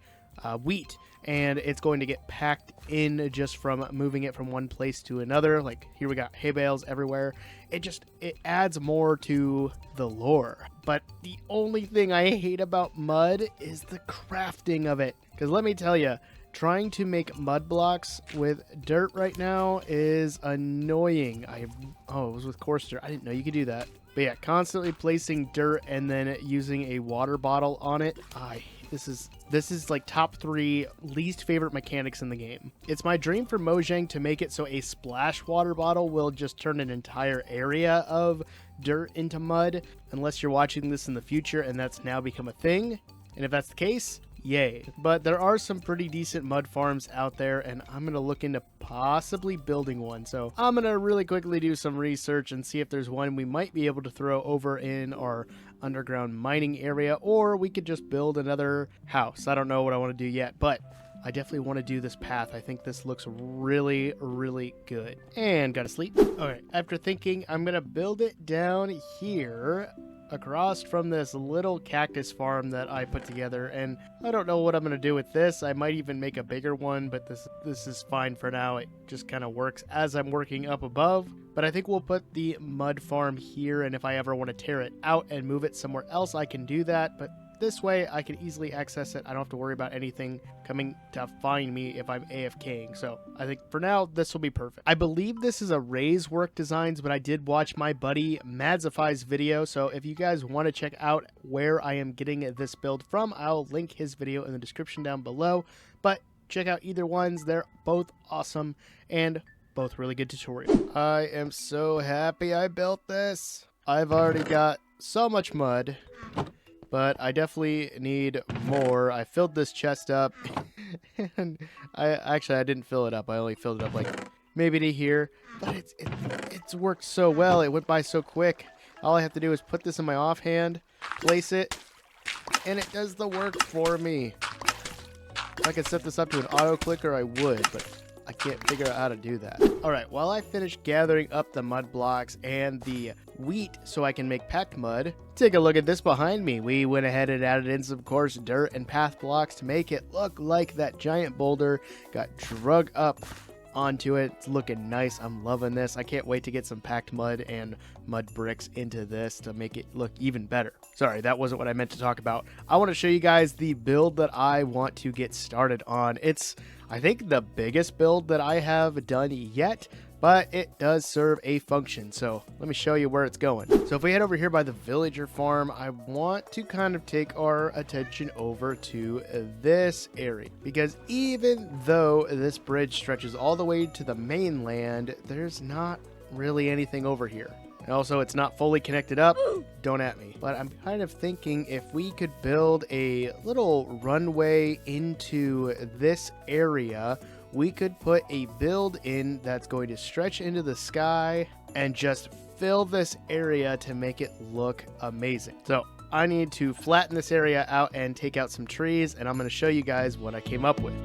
Speaker 1: wheat. And it's going to get packed in just from moving it from one place to another. Like here we got hay bales everywhere. It adds more to the lore. But the only thing I hate about mud is the crafting of it. Because let me tell you, trying to make mud blocks with dirt right now is annoying. Oh, it was with coarse dirt. I didn't know you could do that. But yeah, constantly placing dirt and then using a water bottle on it. This is like top 3 least favorite mechanics in the game. It's my dream for Mojang to make it so a splash water bottle will just turn an entire area of dirt into mud, unless you're watching this in the future and that's now become a thing. And if that's the case, yay. But there are some pretty decent mud farms out there, and I'm going to look into possibly building one. So I'm going to really quickly do some research and see if there's one we might be able to throw over in our underground mining area, or we could just build another house. I don't know what I want to do yet, but I definitely want to do this path. I think this looks really, really good. And gotta sleep. Okay, after thinking, I'm gonna build it down here across from this little cactus farm that I put together, and I don't know what I'm gonna do with this. I might even make a bigger one, but this is fine for now. It just kind of works as I'm working up above. But I think we'll put the mud farm here, and if I ever want to tear it out and move it somewhere else, I can do that. But this way I can easily access it. I don't have to worry about anything coming to find me if I'm AFKing. So I think for now, this will be perfect. I believe this is a Ray's Work Designs, but I did watch my buddy Madzify's video. So if you guys want to check out where I am getting this build from, I'll link his video in the description down below. But check out either ones. They're both awesome and both really good tutorials. I am so happy I built this. I've already got so much mud, but I definitely need more. I filled this chest up, and I didn't fill it up. I only filled it up like maybe to here, but it's worked so well. It went by so quick. All I have to do is put this in my offhand, place it, and it does the work for me. If I could set this up to an auto clicker, I would, but I can't figure out how to do that. All right, while I finish gathering up the mud blocks and the wheat so I can make packed mud, take a look at this behind me. We went ahead and added in some coarse dirt and path blocks to make it look like that giant boulder got drug up onto it. It's looking nice. I'm loving this. I can't wait to get some packed mud and mud bricks into this to make it look even better. Sorry, that wasn't what I meant to talk about. I want to show you guys the build that I want to get started on. It's, I think, the biggest build that I have done yet, but it does serve a function. So let me show you where it's going. So if we head over here by the villager farm, I want to kind of take our attention over to this area, because even though this bridge stretches all the way to the mainland, there's not really anything over here. And also, it's not fully connected up. Don't at me. But I'm kind of thinking if we could build a little runway into this area, we could put a build in that's going to stretch into the sky and just fill this area to make it look amazing. So I need to flatten this area out and take out some trees, and I'm going to show you guys what I came up with.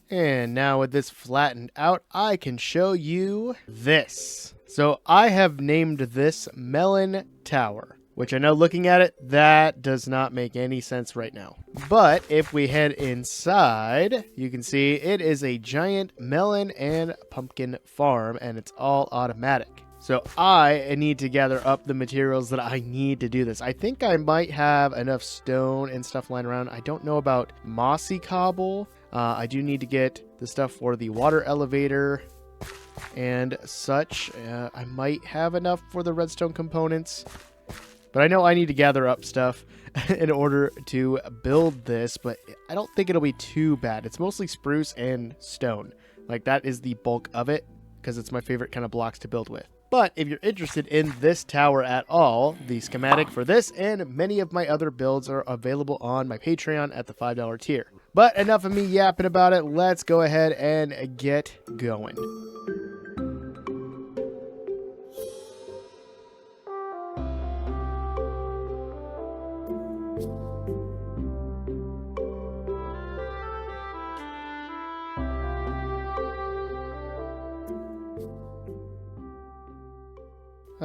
Speaker 1: And now with this flattened out, I can show you this. So I have named this Melon Tower, which I know looking at it, that does not make any sense right now. But if we head inside, you can see it is a giant melon and pumpkin farm, and it's all automatic. So I need to gather up the materials that I need to do this. I think I might have enough stone and stuff lying around. I don't know about mossy cobble. I do need to get the stuff for the water elevator and such. I might have enough for the redstone components, but I know I need to gather up stuff in order to build this, but I don't think it'll be too bad. It's mostly spruce and stone. Like, that is the bulk of it, because it's my favorite kind of blocks to build with. But if you're interested in this tower at all, the schematic for this and many of my other builds are available on my Patreon at the $5 tier. But enough of me yapping about it. Let's go ahead and get going.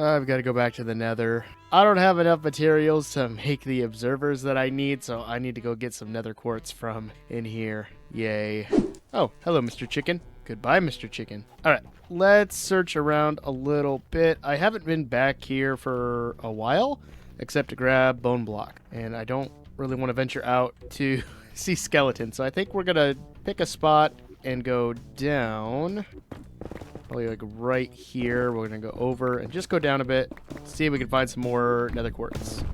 Speaker 1: I've got to go back to the nether. I don't have enough materials to make the observers that I need, so I need to go get some nether quartz from in here. Yay. Oh, hello, Mr. Chicken. Goodbye, Mr. Chicken. All right, let's search around a little bit. I haven't been back here for a while, except to grab bone block. And I don't really want to venture out to see skeletons, so I think we're going to pick a spot and go down. Probably like right here. We're going to go over and just go down a bit. See if we can find some more nether quartz.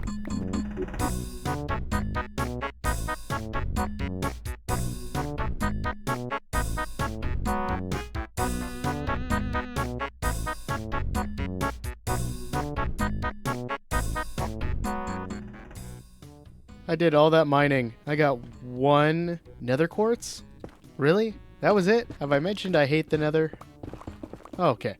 Speaker 1: I did all that mining. I got 1 nether quartz? Really? That was it? Have I mentioned I hate the nether? Oh, okay.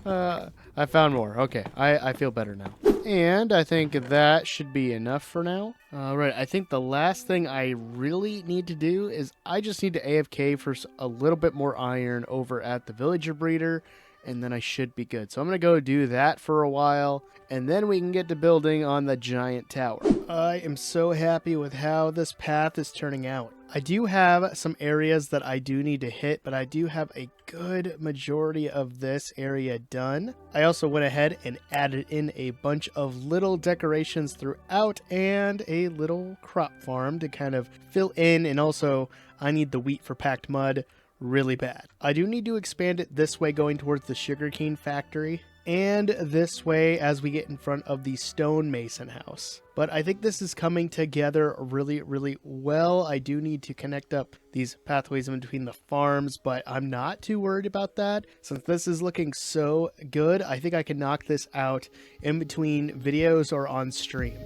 Speaker 1: I found more. Okay, I feel better now. And I think that should be enough for now. Right, I think the last thing I really need to do is I just need to AFK for a little bit more iron over at the villager breeder, and then I should be good. So I'm going to go do that for a while, and then we can get to building on the giant tower. I am so happy with how this path is turning out. I do have some areas that I do need to hit, but I do have a good majority of this area done. I also went ahead and added in a bunch of little decorations throughout and a little crop farm to kind of fill in, and also I need the wheat for packed mud really bad. I do need to expand it this way going towards the sugarcane factory, and this way as we get in front of the stonemason house. But I think this is coming together really, really well. I do need to connect up these pathways in between the farms, but I'm not too worried about that. Since this is looking so good, I think I can knock this out in between videos or on stream.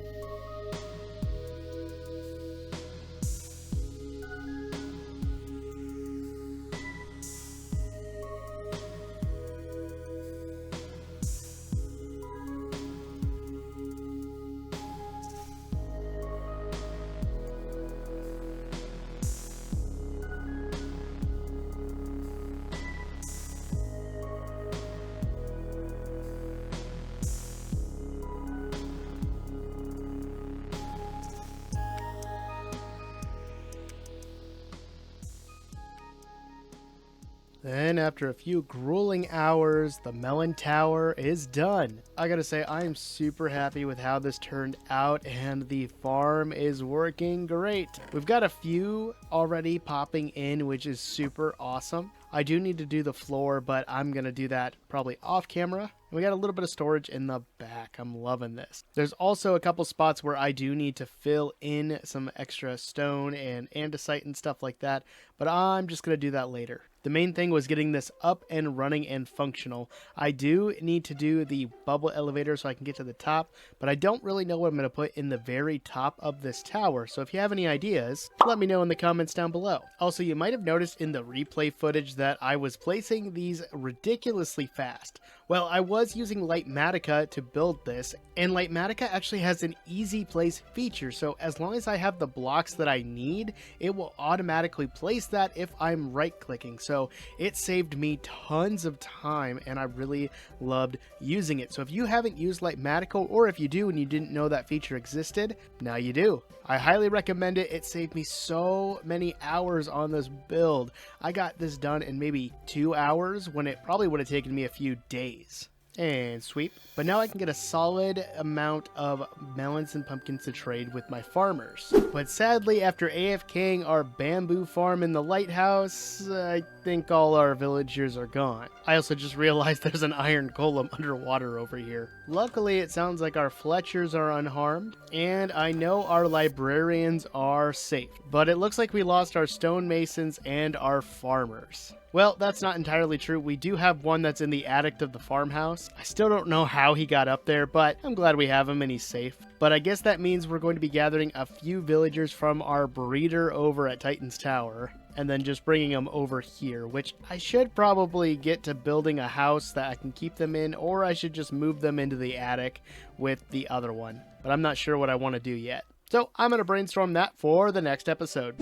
Speaker 1: Then, after a few grueling hours, the melon tower is done. I gotta say, I am super happy with how this turned out, and the farm is working great. We've got a few already popping in, which is super awesome. I do need to do the floor, but I'm gonna do that probably off camera. We got a little bit of storage in the back. I'm loving this. There's also a couple spots where I do need to fill in some extra stone and andesite and stuff like that, but I'm just gonna do that later. The main thing was getting this up and running and functional. I do need to do the bubble elevator so I can get to the top, but I don't really know what I'm going to put in the very top of this tower. So if you have any ideas, let me know in the comments down below. Also, you might have noticed in the replay footage that I was placing these ridiculously fast. Well, I was using Lightmatica to build this, and Lightmatica actually has an easy place feature, so as long as I have the blocks that I need, it will automatically place that if I'm right-clicking. So it saved me tons of time, and I really loved using it. So if you haven't used Lightmatica, or if you do and you didn't know that feature existed, now you do. I highly recommend it. It saved me so many hours on this build. I got this done in maybe 2 hours when it probably would have taken me a few days. And sweep. But now I can get a solid amount of melons and pumpkins to trade with my farmers. But sadly, after AFKing our bamboo farm in the lighthouse, I think all our villagers are gone. I also just realized there's an iron golem underwater over here. Luckily, it sounds like our Fletchers are unharmed, and I know our librarians are safe. But it looks like we lost our stonemasons and our farmers. Well, that's not entirely true. We do have one that's in the attic of the farmhouse. I still don't know how he got up there, but I'm glad we have him and he's safe. But I guess that means we're going to be gathering a few villagers from our breeder over at Titan's Tower, and then just bringing them over here, which I should probably get to building a house that I can keep them in, or I should just move them into the attic with the other one. But I'm not sure what I want to do yet. So I'm going to brainstorm that for the next episode.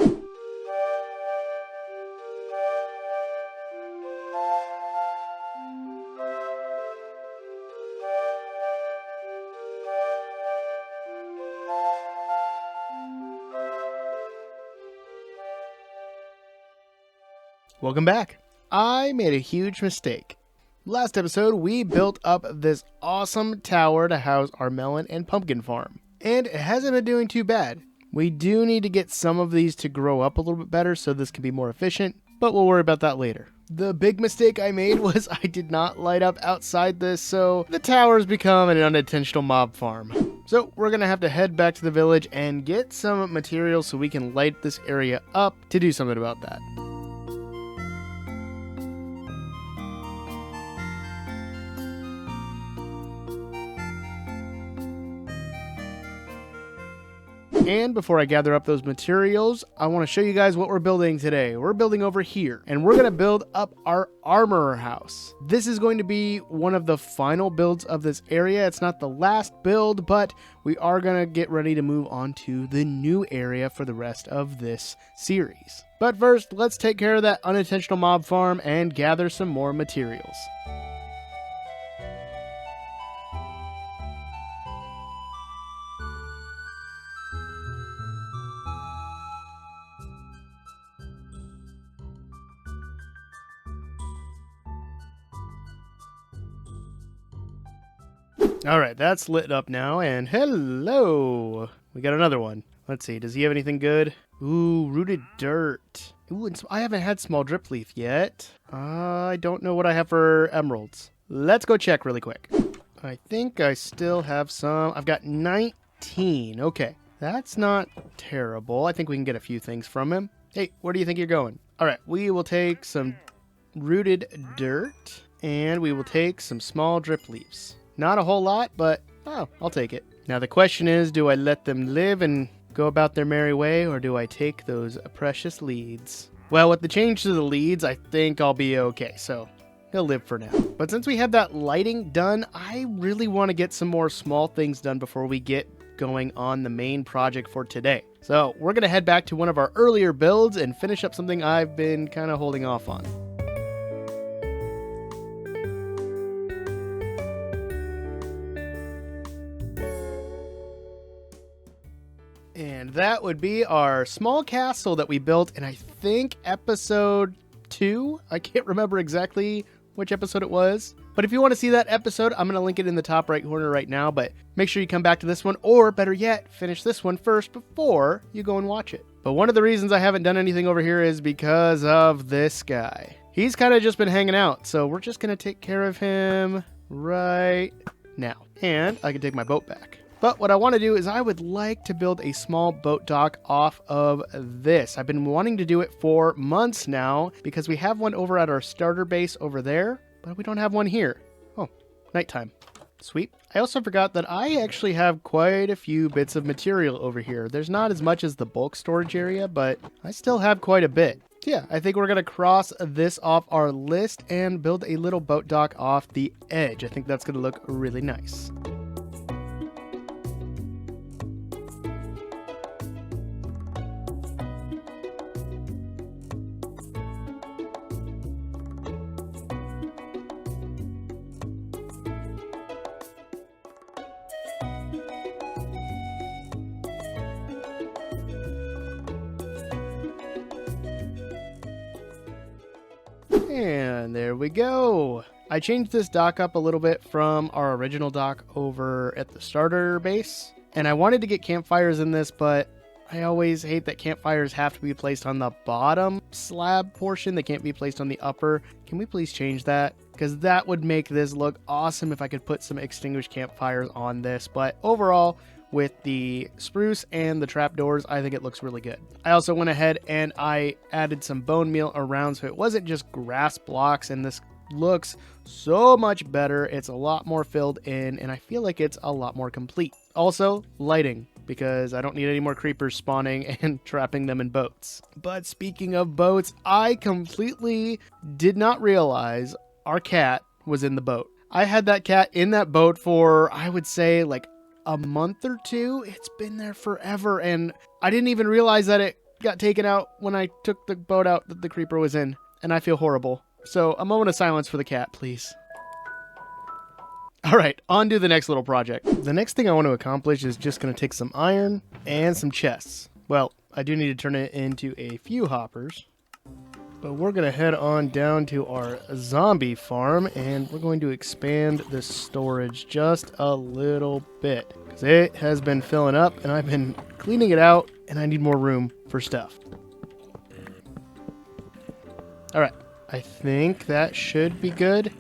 Speaker 1: Welcome back. I made a huge mistake. Last episode, we built up this awesome tower to house our melon and pumpkin farm. And it hasn't been doing too bad. We do need to get some of these to grow up a little bit better so this can be more efficient, but we'll worry about that later. The big mistake I made was I did not light up outside this, so the tower's become an unintentional mob farm. So we're gonna have to head back to the village and get some materials so we can light this area up to do something about that. And before I gather up those materials, I want to show you guys what we're building today. We're building over here, and we're going to build up our armorer house. This is going to be one of the final builds of this area. It's not the last build, but we are going to get ready to move on to the new area for the rest of this series. But first, let's take care of that unintentional mob farm and gather some more materials. Alright, that's lit up now, and hello! We got another one. Let's see, does he have anything good? Ooh, rooted dirt. Ooh, and I haven't had small drip leaf yet. I don't know what I have for emeralds. Let's go check really quick. I think I still have some. I've got 19. Okay, that's not terrible. I think we can get a few things from him. Hey, where do you think you're going? Alright, we will take some rooted dirt, and we will take some small drip leaves. Not a whole lot, but oh, I'll take it. Now the question is, do I let them live and go about their merry way, or do I take those precious leads? Well, with the change to the leads, I think I'll be okay, so he'll live for now. But since we have that lighting done, I really want to get some more small things done before we get going on the main project for today. So we're going to head back to one of our earlier builds and finish up something I've been kind of holding off on. And that would be our small castle that we built in, I think, episode 2. I can't remember exactly which episode it was. But if you want to see that episode, I'm going to link it in the top right corner right now. But make sure you come back to this one, or better yet, finish this one first before you go and watch it. But one of the reasons I haven't done anything over here is because of this guy. He's kind of just been hanging out, so we're just going to take care of him right now. And I can take my boat back. But what I want to do is I would like to build a small boat dock off of this. I've been wanting to do it for months now because we have one over at our starter base over there, but we don't have one here. Oh, nighttime. Sweet. I also forgot that I actually have quite a few bits of material over here. There's not as much as the bulk storage area, but I still have quite a bit. Yeah, I think we're going to cross this off our list and build a little boat dock off the edge. I think that's going to look really nice. And there we go. I changed this dock up a little bit from our original dock over at the starter base. And I wanted to get campfires in this, but I always hate that campfires have to be placed on the bottom slab portion. They can't be placed on the upper. Can we please change that? Because that would make this look awesome if I could put some extinguished campfires on this. But overall, with the spruce and the trapdoors, I think it looks really good. I also went ahead and I added some bone meal around so it wasn't just grass blocks, and this looks so much better. It's a lot more filled in, and I feel like it's a lot more complete. Also, lighting, because I don't need any more creepers spawning and trapping them in boats. But speaking of boats, I completely did not realize our cat was in the boat. I had that cat in that boat for, I would say, like a month or two. It's been there forever, and I didn't even realize that it got taken out when I took the boat out that the creeper was in, and I feel horrible. So a moment of silence for the cat, please. Alright, on to the next little project. The next thing I want to accomplish is just going to take some iron and some chests. Well, I do need to turn it into a few hoppers. But we're going to head on down to our zombie farm, and we're going to expand this storage just a little bit. Because it has been filling up, and I've been cleaning it out, and I need more room for stuff. Alright, I think that should be good.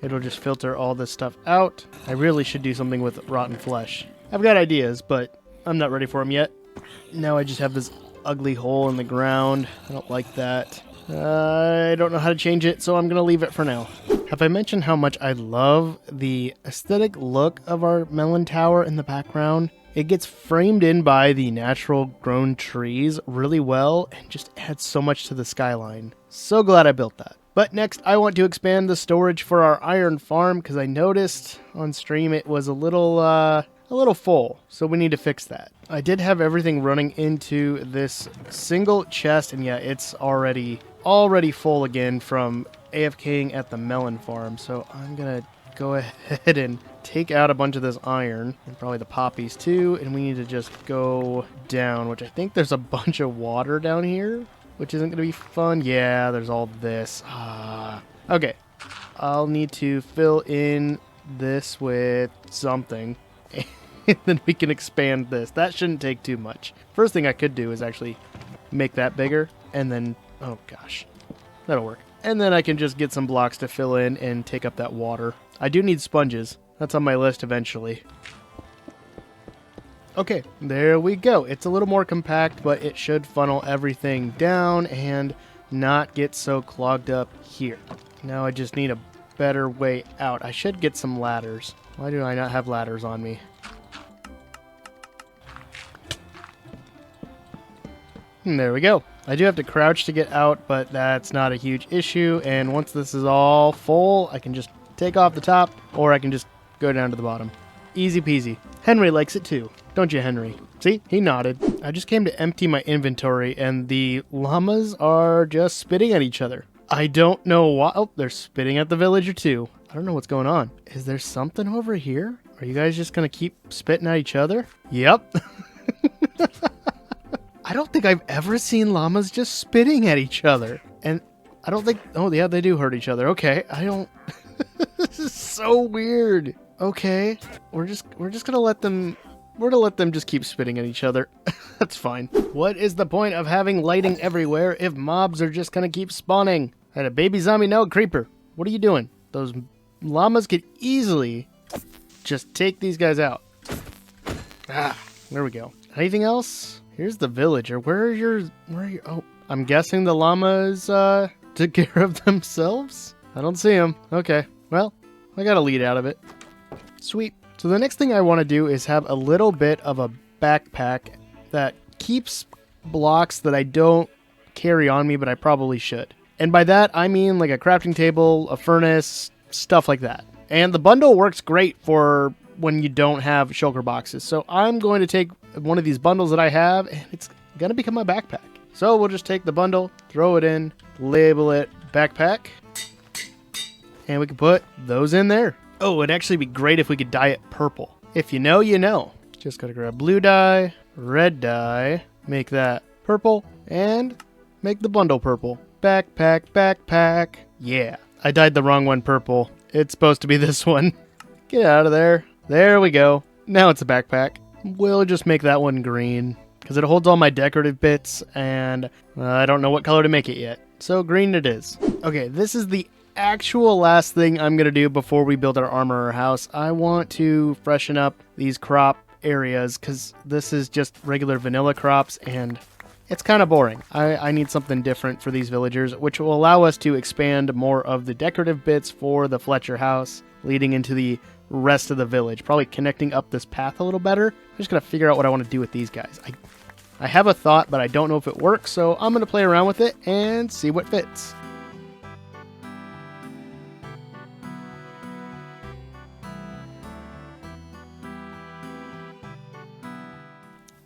Speaker 1: It'll just filter all this stuff out. I really should do something with rotten flesh. I've got ideas, but I'm not ready for them yet. Now I just have this ugly hole in the ground. I don't like that. I don't know how to change it, so I'm going to leave it for now. Have I mentioned how much I love the aesthetic look of our melon tower in the background? It gets framed in by the natural grown trees really well and just adds so much to the skyline. So glad I built that. But next, I want to expand the storage for our iron farm because I noticed on stream it was a little full, so we need to fix that. I did have everything running into this single chest, and yeah, it's already full again from AFKing at the melon farm. So I'm gonna go ahead and take out a bunch of this iron and probably the poppies too, and we need to just go down, which I think there's a bunch of water down here, which isn't gonna be fun. Yeah, there's all this. Okay, I'll need to fill in this with something. And then we can expand this. That shouldn't take too much. First thing I could do is actually make that bigger, and then, oh gosh, that'll work. And then I can just get some blocks to fill in and take up that water. I do need sponges. That's on my list eventually. Okay, there we go. It's a little more compact, but it should funnel everything down and not get so clogged up here. Now I just need a better way out. I should get some ladders. Why do I not have ladders on me? There we go. I do have to crouch to get out, but that's not a huge issue. And once this is all full, I can just take off the top, or I can just go down to the bottom. Easy peasy. Henry likes it too. Don't you, Henry? See? He nodded. I just came to empty my inventory, and the llamas are just spitting at each other. I don't know why. Oh, they're spitting at the villager too. I don't know what's going on. Is there something over here? Are you guys just going to keep spitting at each other? Yep. I don't think I've ever seen llamas just spitting at each other. And I don't think... Oh, yeah, they do hurt each other. Okay, I don't... This is so weird. Okay, we're just gonna let them... We're gonna let them just keep spitting at each other. That's fine. What is the point of having lighting everywhere if mobs are just gonna keep spawning? I had a baby zombie, now a creeper. What are you doing? Those llamas could easily just take these guys out. Ah, there we go. Anything else? Here's the villager. Where are your... Oh, I'm guessing the llamas took care of themselves? I don't see them. Okay, well, I got a lead out of it. Sweet. So the next thing I want to do is have a little bit of a backpack that keeps blocks that I don't carry on me, but I probably should. And by that, I mean like a crafting table, a furnace, stuff like that. And the bundle works great for when you don't have shulker boxes. So I'm going to take one of these bundles that I have, and it's going to become my backpack. So we'll just take the bundle, throw it in, label it backpack, and we can put those in there. Oh, it'd actually be great if we could dye it purple. If you know, you know. Just got to grab blue dye, red dye, make that purple, and make the bundle purple. Backpack, backpack. Yeah, I dyed the wrong one purple. It's supposed to be this one. Get out of there. There we go. Now it's a backpack. We'll just make that one green because it holds all my decorative bits, and I don't know what color to make it yet. So green it is. Okay, this is the actual last thing I'm going to do before we build our armorer house. I want to freshen up these crop areas because this is just regular vanilla crops, and it's kind of boring. I need something different for these villagers, which will allow us to expand more of the decorative bits for the Fletcher house, leading into the rest of the village, probably connecting up this path a little better. I'm just gonna figure out what I want to do with these guys. I have a thought, but I don't know if it works, so I'm gonna play around with it and see what fits.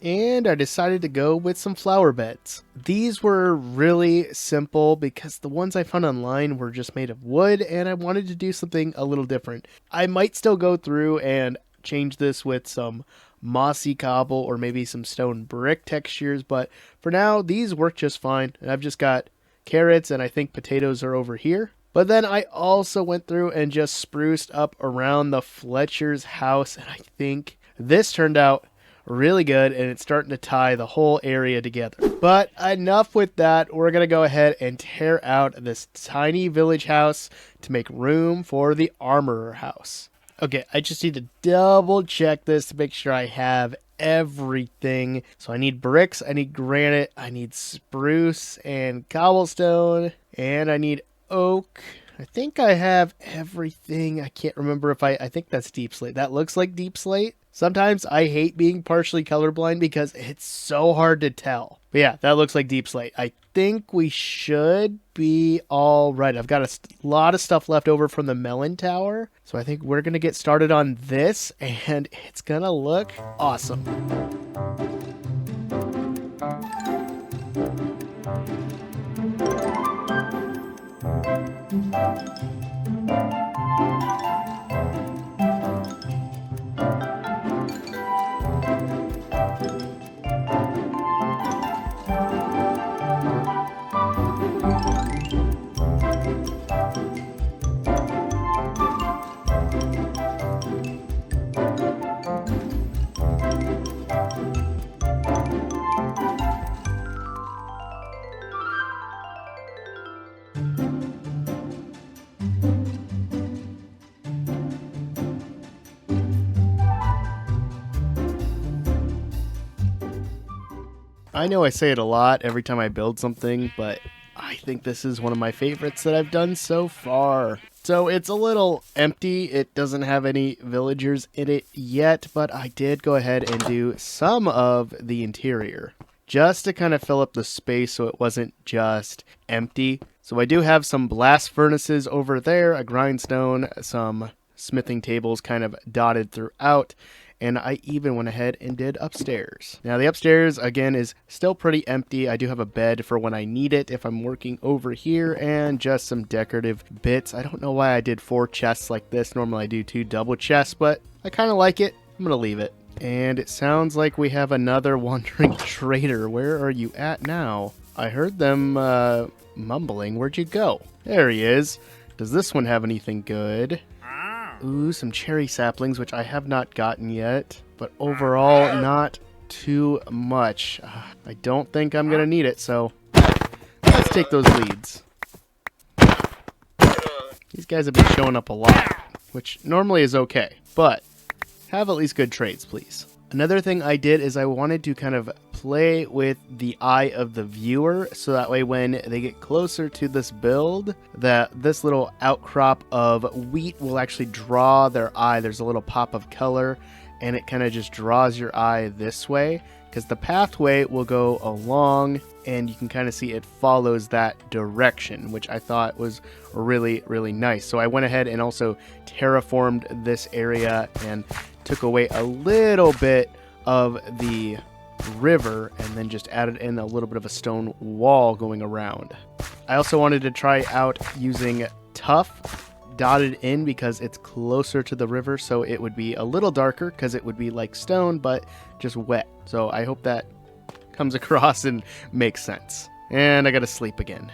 Speaker 1: And I decided to go with some flower beds. These were really simple because the ones I found online were just made of wood, and I wanted to do something a little different. I might still go through and change this with some mossy cobble or maybe some stone brick textures, but for now these work just fine. And I've just got carrots, and I think potatoes are over here. But then I also went through and just spruced up around the Fletcher's house, and I think this turned out really good, and it's starting to tie the whole area together. But enough with that. We're going to go ahead and tear out this tiny village house to make room for the armorer house. Okay, I just need to double check this to make sure I have everything. So I need bricks, I need granite, I need spruce and cobblestone, and I need oak. I think I have everything. I can't remember if I think that's deep slate. That looks like deep slate. Sometimes I hate being partially colorblind because it's so hard to tell. But yeah, that looks like deep slate. I think we should be all right. I've got a lot of stuff left over from the melon tower. So I think we're going to get started on this, and it's going to look awesome. I know I say it a lot every time I build something, but I think this is one of my favorites that I've done so far. So it's a little empty. It doesn't have any villagers in it yet, but I did go ahead and do some of the interior just to kind of fill up the space so it wasn't just empty. So I do have some blast furnaces over there, a grindstone, some smithing tables kind of dotted throughout. And I even went ahead and did upstairs. Now the upstairs, again, is still pretty empty. I do have a bed for when I need it if I'm working over here, and just some decorative bits. I don't know why I did 4 chests like this. Normally I do 2 double chests, but I kind of like it. I'm going to leave it. And it sounds like we have another wandering trader. Where are you at now? I heard them mumbling. Where'd you go? There he is. Does this one have anything good? Ooh, some cherry saplings, which I have not gotten yet. But overall, not too much. I don't think I'm going to need it, so let's take those leads. These guys have been showing up a lot, which normally is okay. But have at least good trades, please. Another thing I did is I wanted to kind of play with the eye of the viewer, so that way when they get closer to this build, that this little outcrop of wheat will actually draw their eye. There's a little pop of color, and it kind of just draws your eye this way, because the pathway will go along, and you can kind of see it follows that direction, which I thought was really, really nice. So I went ahead and also terraformed this area and took away a little bit of the river and then just added in a little bit of a stone wall going around. I also wanted to try out using tuff dotted in because it's closer to the river, so it would be a little darker because it would be like stone but just wet. So I hope that comes across and makes sense. And I gotta sleep again.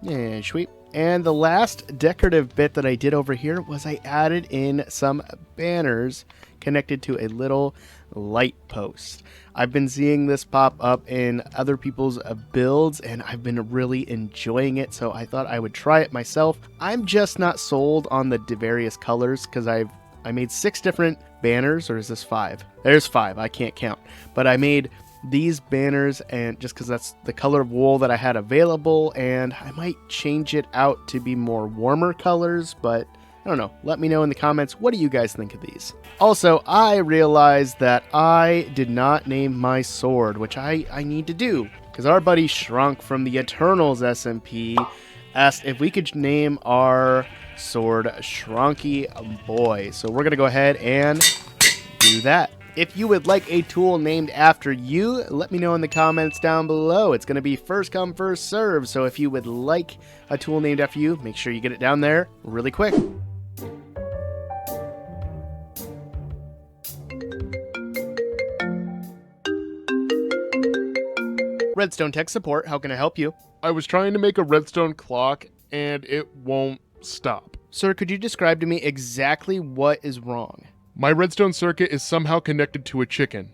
Speaker 1: Yeah, sweet. And the last decorative bit that I did over here was I added in some banners connected to a little light post. I've been seeing this pop up in other people's builds, and I've been really enjoying it, so I thought I would try it myself. I'm just not sold on the various colors because I made 6 different banners, or is this 5? There's 5, I can't count. But I made these banners, and just because that's the color of wool that I had available, and I might change it out to be more warmer colors, but I don't know. Let me know in the comments, what do you guys think of these? Also, I realized that I did not name my sword, which I need to do, because our buddy Shrunk from the Eternals SMP asked if we could name our sword Shrunky Boy. So we're going to go ahead and do that. If you would like a tool named after you, let me know in the comments down below. It's going to be first come, first serve. So if you would like a tool named after you, make sure you get it down there really quick. Redstone Tech Support, how can I help you?
Speaker 3: I was trying to make a redstone clock and it won't stop.
Speaker 1: Sir, could you describe to me exactly what is wrong?
Speaker 3: My redstone circuit is somehow connected to a chicken.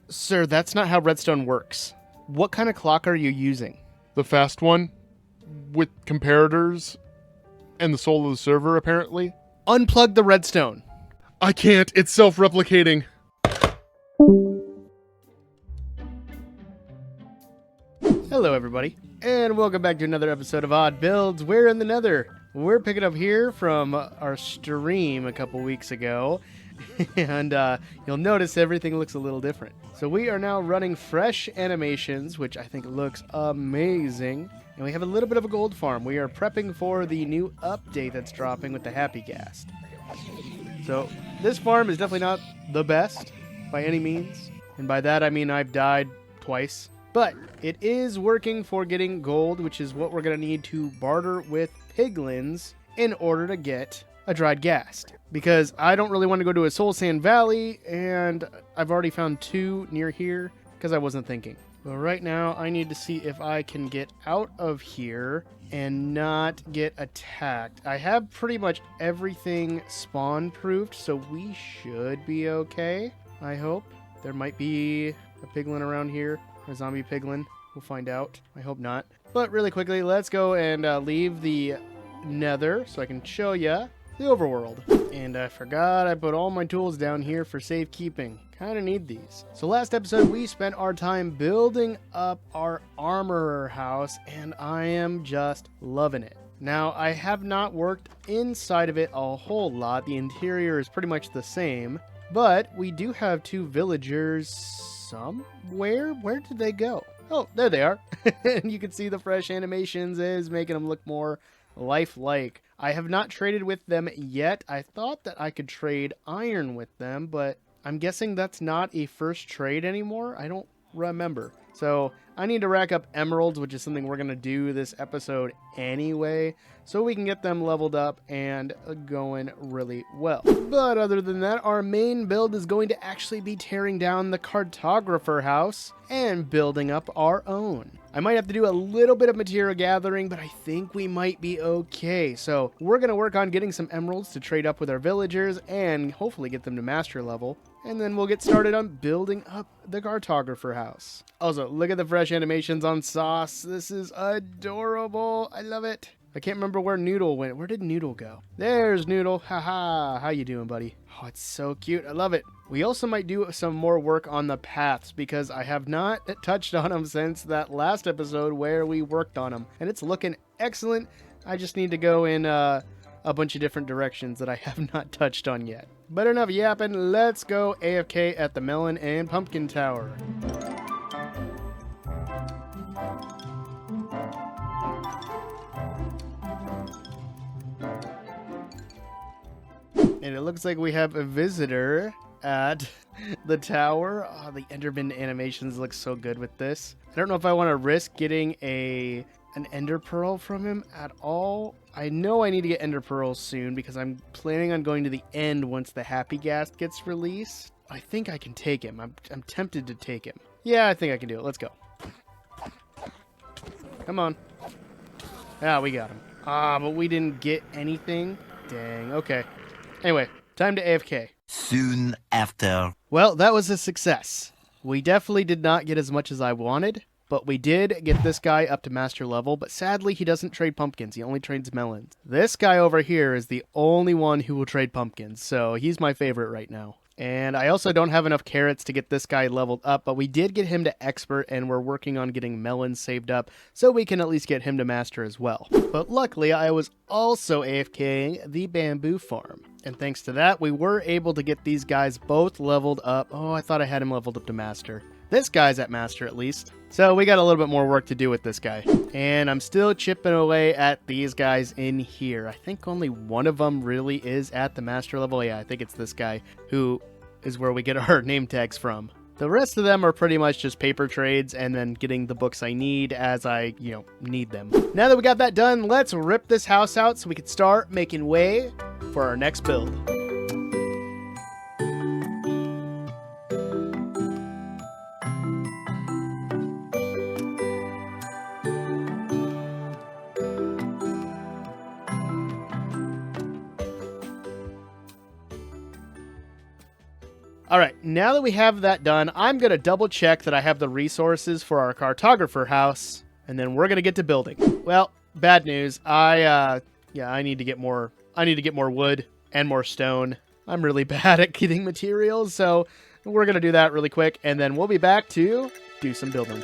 Speaker 1: Sir, that's not how redstone works. What kind of clock are you using?
Speaker 3: The fast one, with comparators, and the soul of the server, apparently.
Speaker 1: Unplug the redstone.
Speaker 3: I can't, it's self-replicating.
Speaker 1: Hello, everybody, and welcome back to another episode of Odd Builds. We're in the Nether. We're picking up here from our stream a couple weeks ago, and you'll notice everything looks a little different. So we are now running fresh animations, which I think looks amazing, and we have a little bit of a gold farm. We are prepping for the new update that's dropping with the Happy Ghast. So this farm is definitely not the best by any means, and by that I mean I've died twice. But it is working for getting gold, which is what we're going to need to barter with piglins in order to get a dried ghast. Because I don't really want to go to a Soul Sand Valley, and I've already found two near here because I wasn't thinking. But right now, I need to see if I can get out of here and not get attacked. I have pretty much everything spawn-proofed, so we should be okay, I hope. There might be a piglin around here. A zombie piglin. We'll find out. I hope not. But really quickly, let's go and leave the nether so I can show ya the overworld. And I forgot I put all my tools down here for safekeeping. Kind of need these. So last episode, we spent our time building up our armorer house, and I am just loving it. Now, I have not worked inside of it a whole lot. The interior is pretty much the same, but we do have two villagers somewhere. Where did they go? Oh, there they are. And you can see the fresh animations is making them look more lifelike. I have not traded with them yet. I thought that I could trade iron with them, but I'm guessing that's not a first trade anymore. I don't remember. So I need to rack up emeralds, which is something we're going to do this episode anyway, so we can get them leveled up and going really well. But other than that, our main build is going to actually be tearing down the cartographer house and building up our own. I might have to do a little bit of material gathering, but I think we might be okay. So we're going to work on getting some emeralds to trade up with our villagers and hopefully get them to master level. And then we'll get started on building up the cartographer house. Also, look at the fresh animations on Sauce. This is adorable. I love it. I can't remember where Noodle went. Where did Noodle go? There's Noodle. Haha. How you doing, buddy? Oh, it's so cute. I love it. We also might do some more work on the paths because I have not touched on them since that last episode where we worked on them. And it's looking excellent. I just need to go in a bunch of different directions that I have not touched on yet. But enough yapping, let's go AFK at the Melon and Pumpkin Tower. And it looks like we have a visitor at the tower. Oh, the Enderman animations look so good with this. I don't know if I want to risk getting an ender pearl from him at all. I know I need to get ender pearls soon because I'm planning on going to the end once the Happy Ghast gets released. I think I can take him. I'm tempted to take him. Yeah, I think I can do it. Let's go. Come on. Ah, we got him. Ah, but we didn't get anything. Dang. Okay. Anyway, time to AFK.
Speaker 2: Soon after.
Speaker 1: Well, that was a success. We definitely did not get as much as I wanted. But we did get this guy up to master level, but sadly he doesn't trade pumpkins, he only trades melons. This guy over here is the only one who will trade pumpkins, so he's my favorite right now. And I also don't have enough carrots to get this guy leveled up, but we did get him to expert, and we're working on getting melons saved up, so we can at least get him to master as well. But luckily, I was also AFKing the bamboo farm. And thanks to that, we were able to get these guys both leveled up. Oh, I thought I had him leveled up to master. This guy's at master at least. So we got a little bit more work to do with this guy. And I'm still chipping away at these guys in here. I think only one of them really is at the master level. Yeah, I think it's this guy who is where we get our name tags from. The rest of them are pretty much just paper trades and then getting the books I need as I, need them. Now that we got that done, let's rip this house out so we can start making way for our next build. All right, now that we have that done, I'm going to double check that I have the resources for our cartographer house, and then we're going to get to building. Well, bad news. I need to get more wood and more stone. I'm really bad at getting materials, so we're going to do that really quick, and then we'll be back to do some building.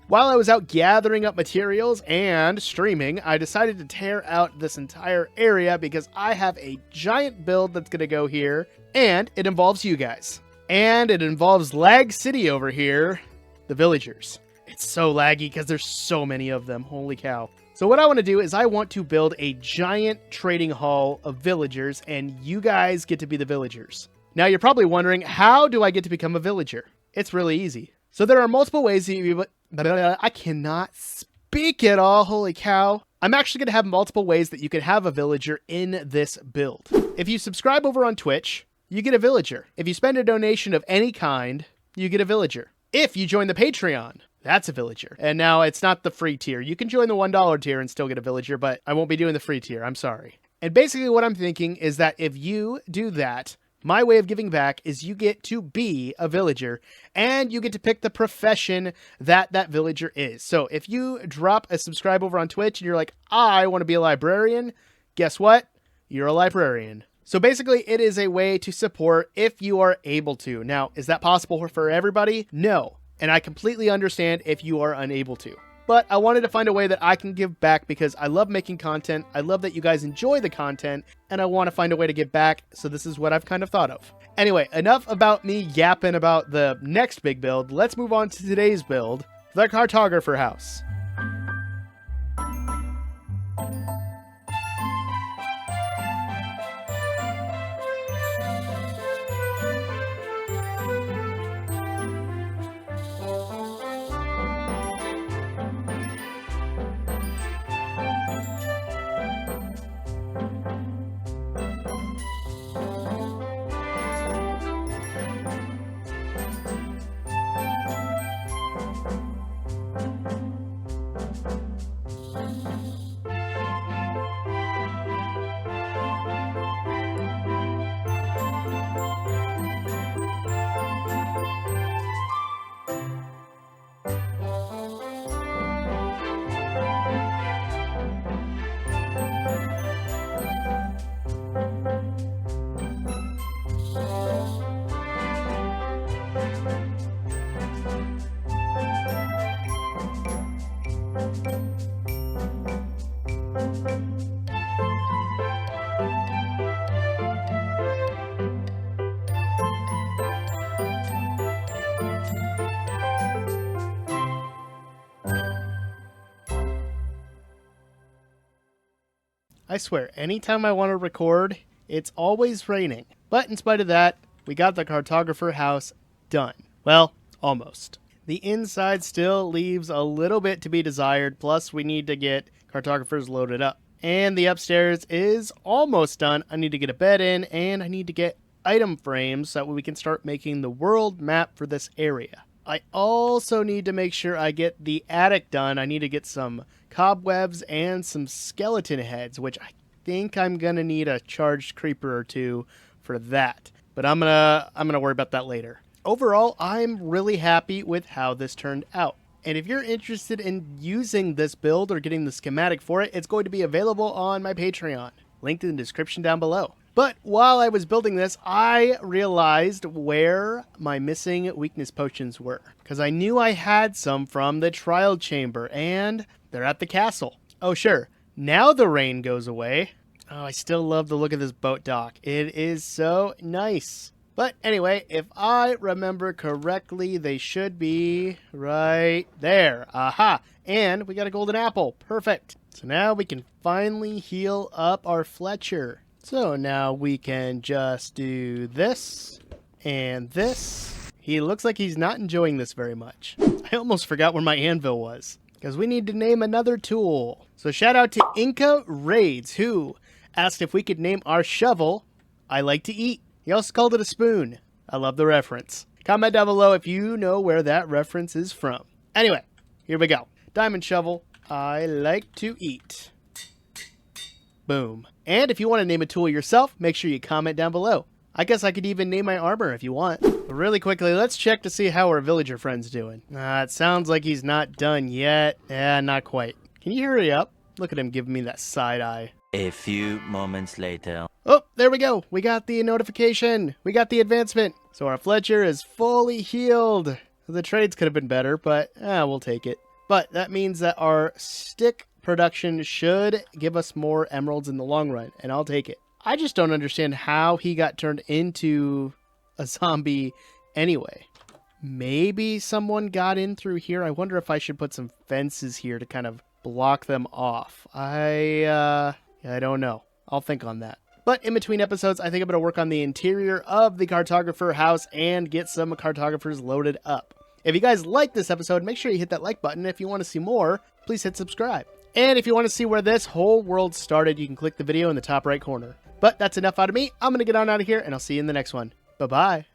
Speaker 1: While I was out gathering up materials and streaming, I decided to tear out this entire area because I have a giant build that's going to go here, and it involves you guys. And it involves Lag City over here, the villagers. It's so laggy because there's so many of them, holy cow. So what I want to do is I want to build a giant trading hall of villagers, and you guys get to be the villagers. Now you're probably wondering, how do I get to become a villager? It's really easy. So there are multiple ways that you... I cannot speak at all, holy cow. I'm actually going to have multiple ways that you can have a villager in this build. If you subscribe over on Twitch, you get a villager. If you spend a donation of any kind, you get a villager. If you join the Patreon, that's a villager. And now it's not the free tier. You can join the $1 tier and still get a villager, but I won't be doing the free tier. I'm sorry. And basically what I'm thinking is that if you do that, my way of giving back is you get to be a villager, and you get to pick the profession that that villager is. So if you drop a subscribe over on Twitch and you're like, I want to be a librarian, guess what? You're a librarian. So basically it is a way to support if you are able to. Now, is that possible for everybody? No. And I completely understand if you are unable to. But I wanted to find a way that I can give back because I love making content. I love that you guys enjoy the content, and I want to find a way to give back. So this is what I've kind of thought of. Anyway, enough about me yapping about the next big build. Let's move on to today's build, the cartographer house. I swear, anytime I want to record, it's always raining. But in spite of that, we got the cartographer house done. Well, almost. The inside still leaves a little bit to be desired, plus we need to get cartographers loaded up. And the upstairs is almost done. I need to get a bed in, and I need to get item frames so that we can start making the world map for this area. I also need to make sure I get the attic done. I need to get some cobwebs and some skeleton heads, which I think I'm gonna need a charged creeper or two for that. But I'm gonna worry about that later. Overall, I'm really happy with how this turned out. And if you're interested in using this build or getting the schematic for it, it's going to be available on my Patreon. Linked in the description down below. But while I was building this, I realized where my missing weakness potions were. Because I knew I had some from the trial chamber, and they're at the castle. Oh sure, now the rain goes away. Oh, I still love the look of this boat dock. It is so nice. But anyway, if I remember correctly, they should be right there. Aha! And we got a golden apple. Perfect. So now we can finally heal up our Fletcher. So now we can just do this and this. He looks like he's not enjoying this very much. I almost forgot where my anvil was, because we need to name another tool. So shout out to Inca Raids, who asked if we could name our shovel I Like to Eat. He also called it a spoon. I love the reference. Comment down below if you know where that reference is from. Anyway, here we go. Diamond shovel I like to eat. Boom. And if you want to name a tool yourself, make sure you comment down below. I guess I could even name my armor if you want. But really quickly, let's check to see how our villager friend's doing. It sounds like he's not done yet. Yeah, not quite. Can you hurry up? Look at him giving me that side eye.
Speaker 2: A few moments later.
Speaker 1: Oh, there we go. We got the notification. We got the advancement. So our Fletcher is fully healed. The trades could have been better, but we'll take it. But that means that our stick production should give us more emeralds in the long run, and I'll take it. I just don't understand how he got turned into a zombie anyway. Maybe someone got in through here. I wonder if I should put some fences here to kind of block them off. I don't know. I'll think on that. But in between episodes, I think I'm going to work on the interior of the cartographer house and get some cartographers loaded up. If you guys like this episode, make sure you hit that like button. If you want to see more, please hit subscribe. And if you want to see where this whole world started, you can click the video in the top right corner. But that's enough out of me. I'm going to get on out of here, and I'll see you in the next one. Bye-bye.